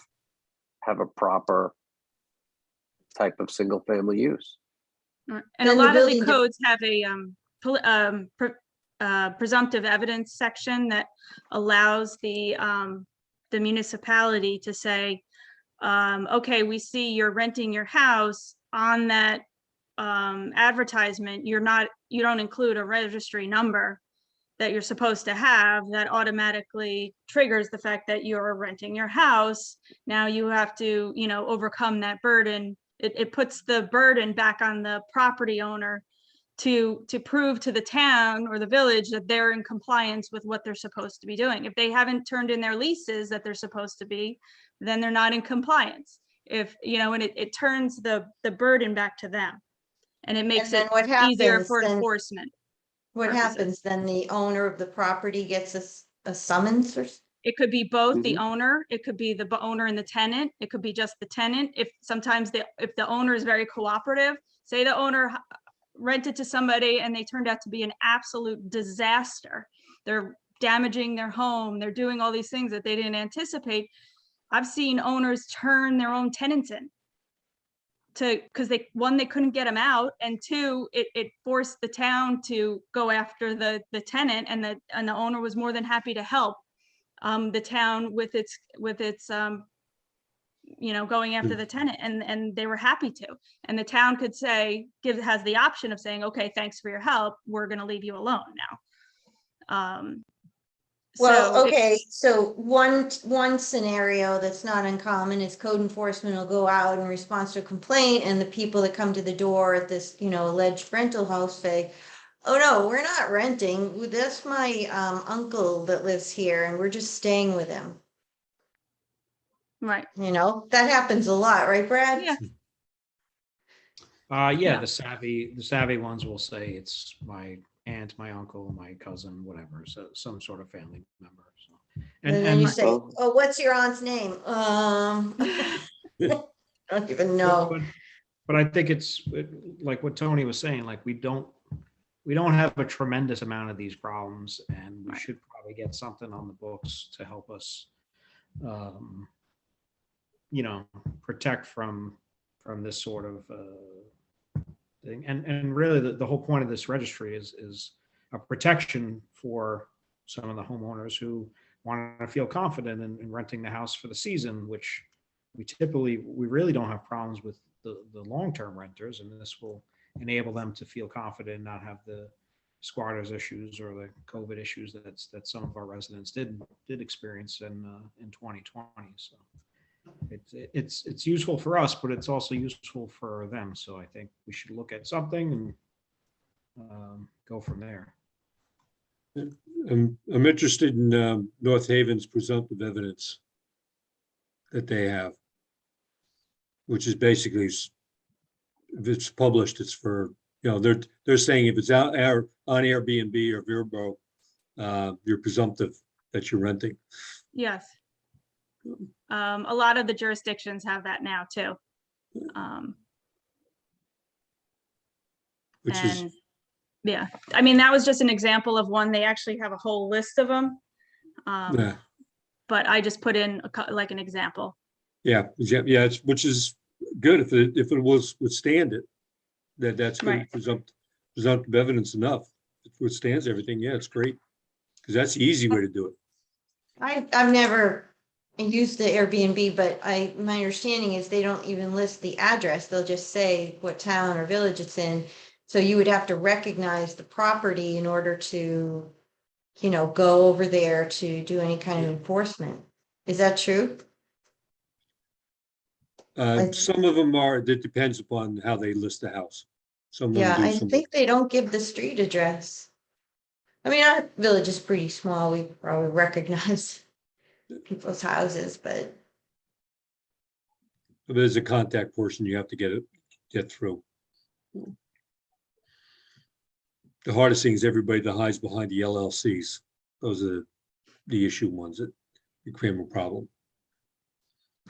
have a proper type of single family use. And Then a the lot of the building de- codes have a presumptive evidence section that allows the municipality to say, okay, we see you're renting your house. On that advertisement, you don't include a registry number that you're supposed to have. That automatically triggers the fact that you're renting your house. Now you have to, overcome that burden. It puts the burden back on the property owner to prove to the town or the village that they're in compliance with what they're supposed to be doing. If they haven't turned in their leases that they're supposed to be, then they're not in compliance. If, and it turns the burden back to them. And it makes then it what easier happens for then? enforcement. What purposes. happens then? The owner of the property gets a summons or? It could be both the Mhm. owner, it could be the owner and the tenant, it could be just the tenant. If sometimes if the owner is very cooperative, say the owner rented to somebody and they turned out to be an absolute disaster. They're damaging their home, they're doing all these things that they didn't anticipate. I've seen owners turn their own tenants in because they couldn't get them out, and two, it forced the town to go after the tenant, and the owner was more than happy to help the town with its going after the tenant, and they were happy to. And the town could say, has the option of saying, okay, thanks for your help, we're going to leave you alone now. Well, So okay, so one scenario that's not uncommon is code enforcement will go out in response to a complaint, and the people that come to the door at this, alleged rental house say, oh no, we're not renting. That's my uncle that lives here and we're just staying with him. Right. That happens a lot, right, Brad? Yeah. Yeah, Yeah. the savvy ones will say it's my aunt, my uncle, my cousin, whatever, so some sort of family member. So, And then you and say, oh, what's your aunt's name? I don't even know. but I think it's like what Tony was saying, like we don't have a tremendous amount of these problems, and we should probably get something on the books to help us, protect from this sort of thing. And really, the whole point of this registry is a protection for some of the homeowners who want to feel confident in renting the house for the season, which we really don't have problems with the long-term renters, and this will enable them to feel confident and not have the squatters issues or the COVID issues that some of our residents did experience in 2020. So it's useful for us, but it's also useful for them. So I think we should look at something and go from there. I'm interested in North Haven's presumptive evidence that they have, which is basically, if it's published, it's for, they're saying if it's out on Airbnb or Vrbo, you're presumptive that you're renting. Yes. A lot of the jurisdictions have that now too. Which is, And yeah, I mean, that was just an example of one. They actually have a whole list of them. yeah, But I just put in like an example. yeah, which is good if it was withstand it, that's good. Right. Presumptive evidence enough. It withstands everything. Yeah, it's great, because that's the easy way to do it. I've never used the Airbnb, but my understanding is they don't even list the address. They'll just say what town or village it's in. So you would have to recognize the property in order to, go over there to do any kind of enforcement. Is that true? Some of them are, that depends upon how they list the house. Some of them Yeah, do, I some think they don't give the street address. I mean, our village is pretty small. We probably recognize people's houses, but there's a contact portion you have to get through. The hardest thing is everybody that hides behind the LLCs. Those are the issue ones that become a problem.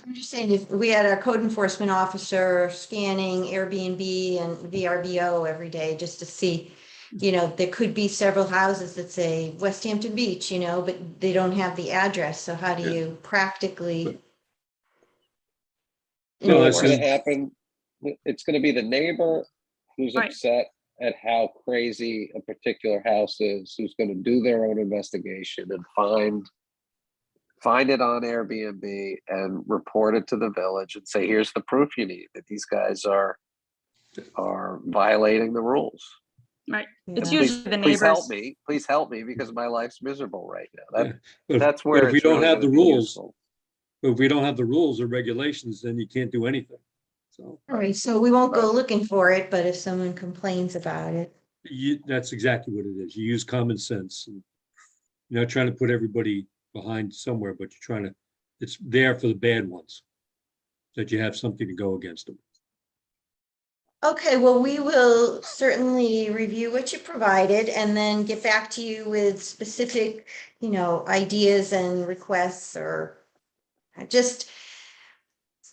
I'm just saying, if we had our code enforcement officer scanning Airbnb and VRBO every day just to see, there could be several houses that say West Hampton Beach, but they don't have the address. So how do you practically? What's going to happen? It's going to be the neighbor who's upset at how crazy a particular house is, who's going to do their own investigation and find it on Airbnb and report it to the village and say, here's the proof you need that these guys are violating the rules. Right. Yeah. It's usually the Please neighbors. please help me because my life's miserable right now. But That's where if we it's don't really have the gonna be rules, useful. if we don't have the rules or regulations, then you can't do anything. So All right, so we won't go looking for it, but if someone complains about it. that's exactly what it is. You use common sense. And you're not trying to put everybody behind somewhere, but it's there for the bad ones, that you have something to go against them. Okay, well, we will certainly review what you provided and then get back to you with specific, ideas and requests, or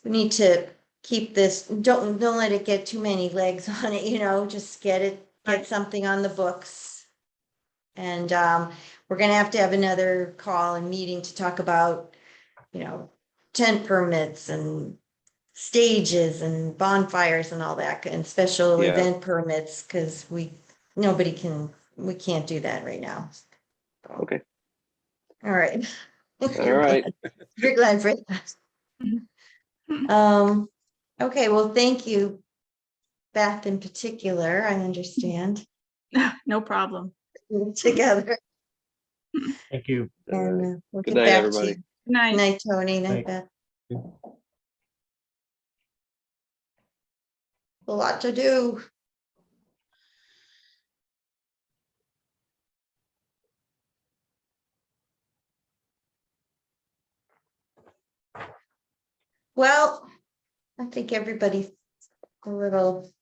we need to keep this, don't let it get too many legs on it, just get something on the books. And we're gonna have to have another call and meeting to talk about, tent permits and stages and bonfires and all that, and special Yeah. event permits, because we can't do that right now. So, Okay. all right. All right. You're glad for that. Okay, well, thank you, Beth, in particular. I understand. No problem. Together. Thank you. And we'll Good get night, back everybody. to you. Good night. Night, Tony. Night, Night. Beth. A lot to do. Well, I think everybody's a little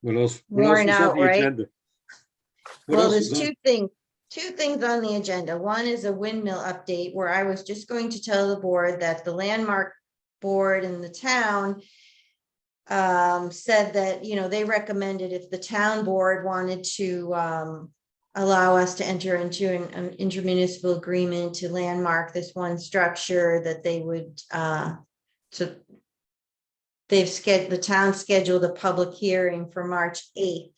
What else? What else Worn was on out, the right? agenda? What Well, else there's was on? two things on the agenda. One is a windmill update where I was just going to tell the board that the landmark board in the town said that, you know, they recommended if the town board wanted to allow us to enter into an intermunicipal agreement to landmark this one structure, that they would so the town scheduled a public hearing for March 8th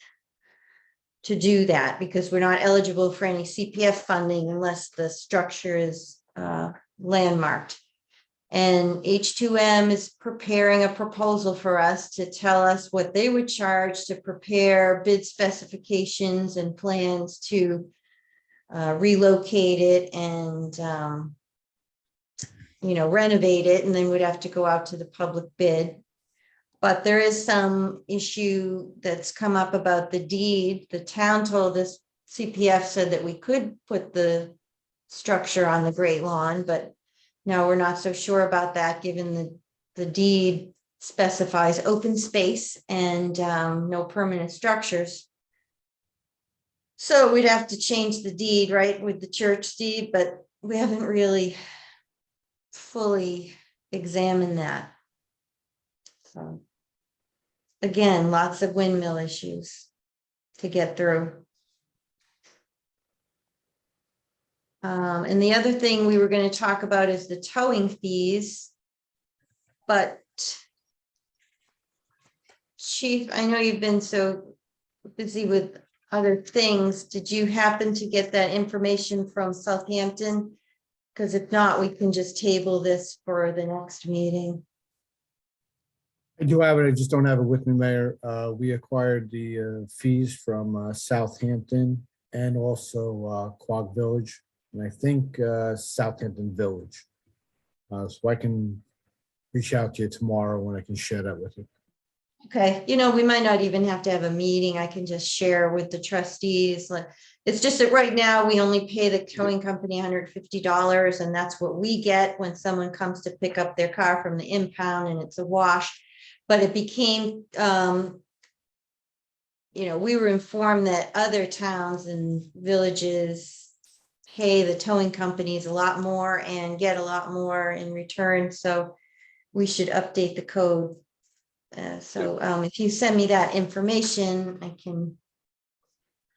to do that, because we're not eligible for any CPF funding unless the structure is landmarked. And H2M is preparing a proposal for us to tell us what they would charge to prepare bid specifications and plans to relocate it and you know, renovate it, and then we'd have to go out to the public bid. But there is some issue that's come up about the deed. The town told us, CPF said that we could put the structure on the Great Lawn, but now we're not so sure about that, given the deed specifies open space and no permanent structures. So we'd have to change the deed, right, with the church deed, but we haven't really fully examined that. So again, lots of windmill issues to get through. And the other thing we were going to talk about is the towing fees. But Chief, I know you've been so busy with other things. Did you happen to get that information from Southampton? Because if not, we can just table this for the next meeting. I do have it, I just don't have it with me, Mayor. We acquired the fees from Southampton and also Quogue Village, and I think Southampton Village. So I can reach out to you tomorrow when I can share that with you. Okay, you know, we might not even have to have a meeting. I can just share with the trustees. Like, it's just that right now we only pay the towing company $150, and that's what we get when someone comes to pick up their car from the impound, and it's a wash. But it became, you know, we were informed that other towns and villages pay the towing companies a lot more and get a lot more in return. So we should update the code. So if you send me that information, I can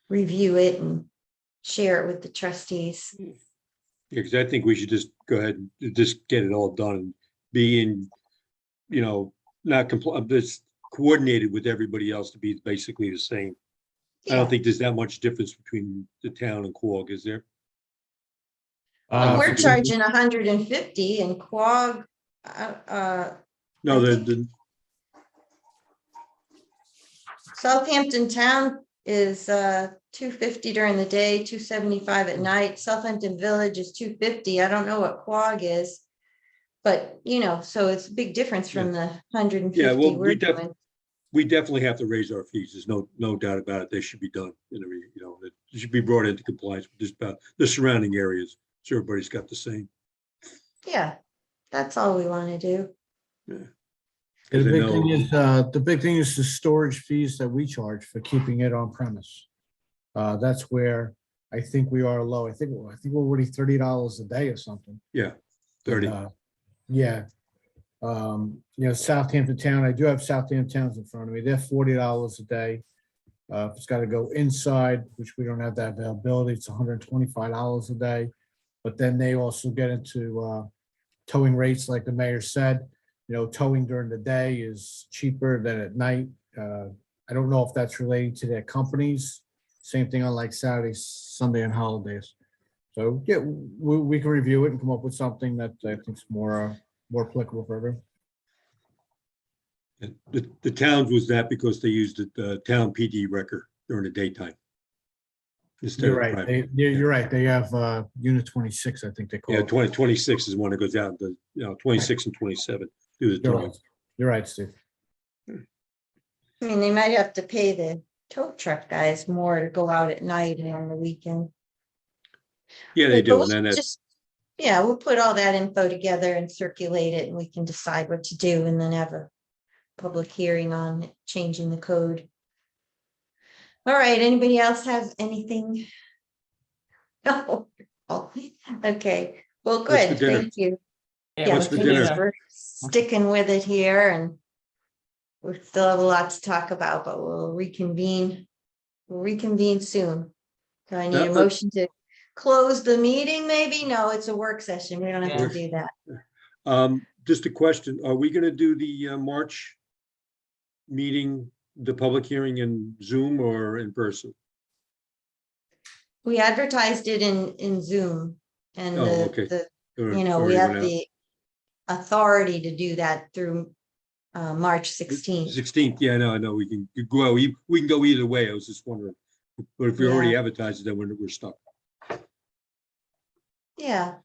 review it and share it with the trustees. Yeah, because I think we should just go ahead and just get it all done, be in, you know, not just coordinated with everybody else to be basically the same. I don't think there's that much difference between the town and Quogue, is there? We're charging 150 and Quogue. No, the Southampton Town is $250 during the day, $275 at night. Southampton Village is $250. I don't know what Quogue is, but you know, so it's a big difference from the 150 yeah, well, we're doing. we definitely have to raise our fees. There's no doubt about it. They should be done. You know, it should be brought into compliance with just about the surrounding areas, so everybody's got the same. Yeah, that's all we want to do. Yeah. The big thing is the storage fees that we charge for keeping it on premise. That's where I think we are low. I think we're already $30 a day or something. Yeah, 30. Yeah. You know, Southampton Town, I do have Southampton Towns in front of me. They're $40 a day. If it's got to go inside, which we don't have that availability, it's $125 a day. But then they also get into towing rates, like the mayor said. You know, towing during the day is cheaper than at night. I don't know if that's relating to their companies. Same thing on like Saturday, Sunday, and holidays. So yeah, we can review it and come up with something that I think is more applicable for everyone. The towns was that because they used the town PD record during the daytime. You're right. You're right. They have unit 26, I think they call it. Yeah, 26 is one that goes out, you know, 26 and 27. You're right, Steve. I mean, they might have to pay the tow truck guys more to go out at night and on the weekend. Yeah, they do. And then yeah, we'll put all that info together and circulate it, and we can decide what to do, and then have a public hearing on changing the code. All right, anybody else have anything? No. Oh, okay, well, What's for good, dinner? thank you. Yeah, Yeah, What's for thanks dinner? for sticking with it here, and we still have a lot to talk about, but we'll reconvene. We'll reconvene soon. Do I need a motion to close the meeting, maybe? No, it's a work session. We don't have to Yes. do that. Just a question, are we gonna do the March meeting, the public hearing in Zoom or in person? We advertised it in Zoom, and Oh, okay. you know, we have the authority to do that through March 16th. 16th, yeah, I know, we can go, we can go either way, I was just wondering. But if we already Yeah. advertised it, then we're stuck. Yeah.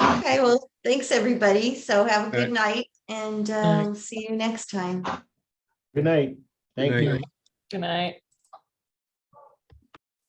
Okay, well, thanks, everybody. So have a good night, and see you next time. Good night. Thank night. you. Good night.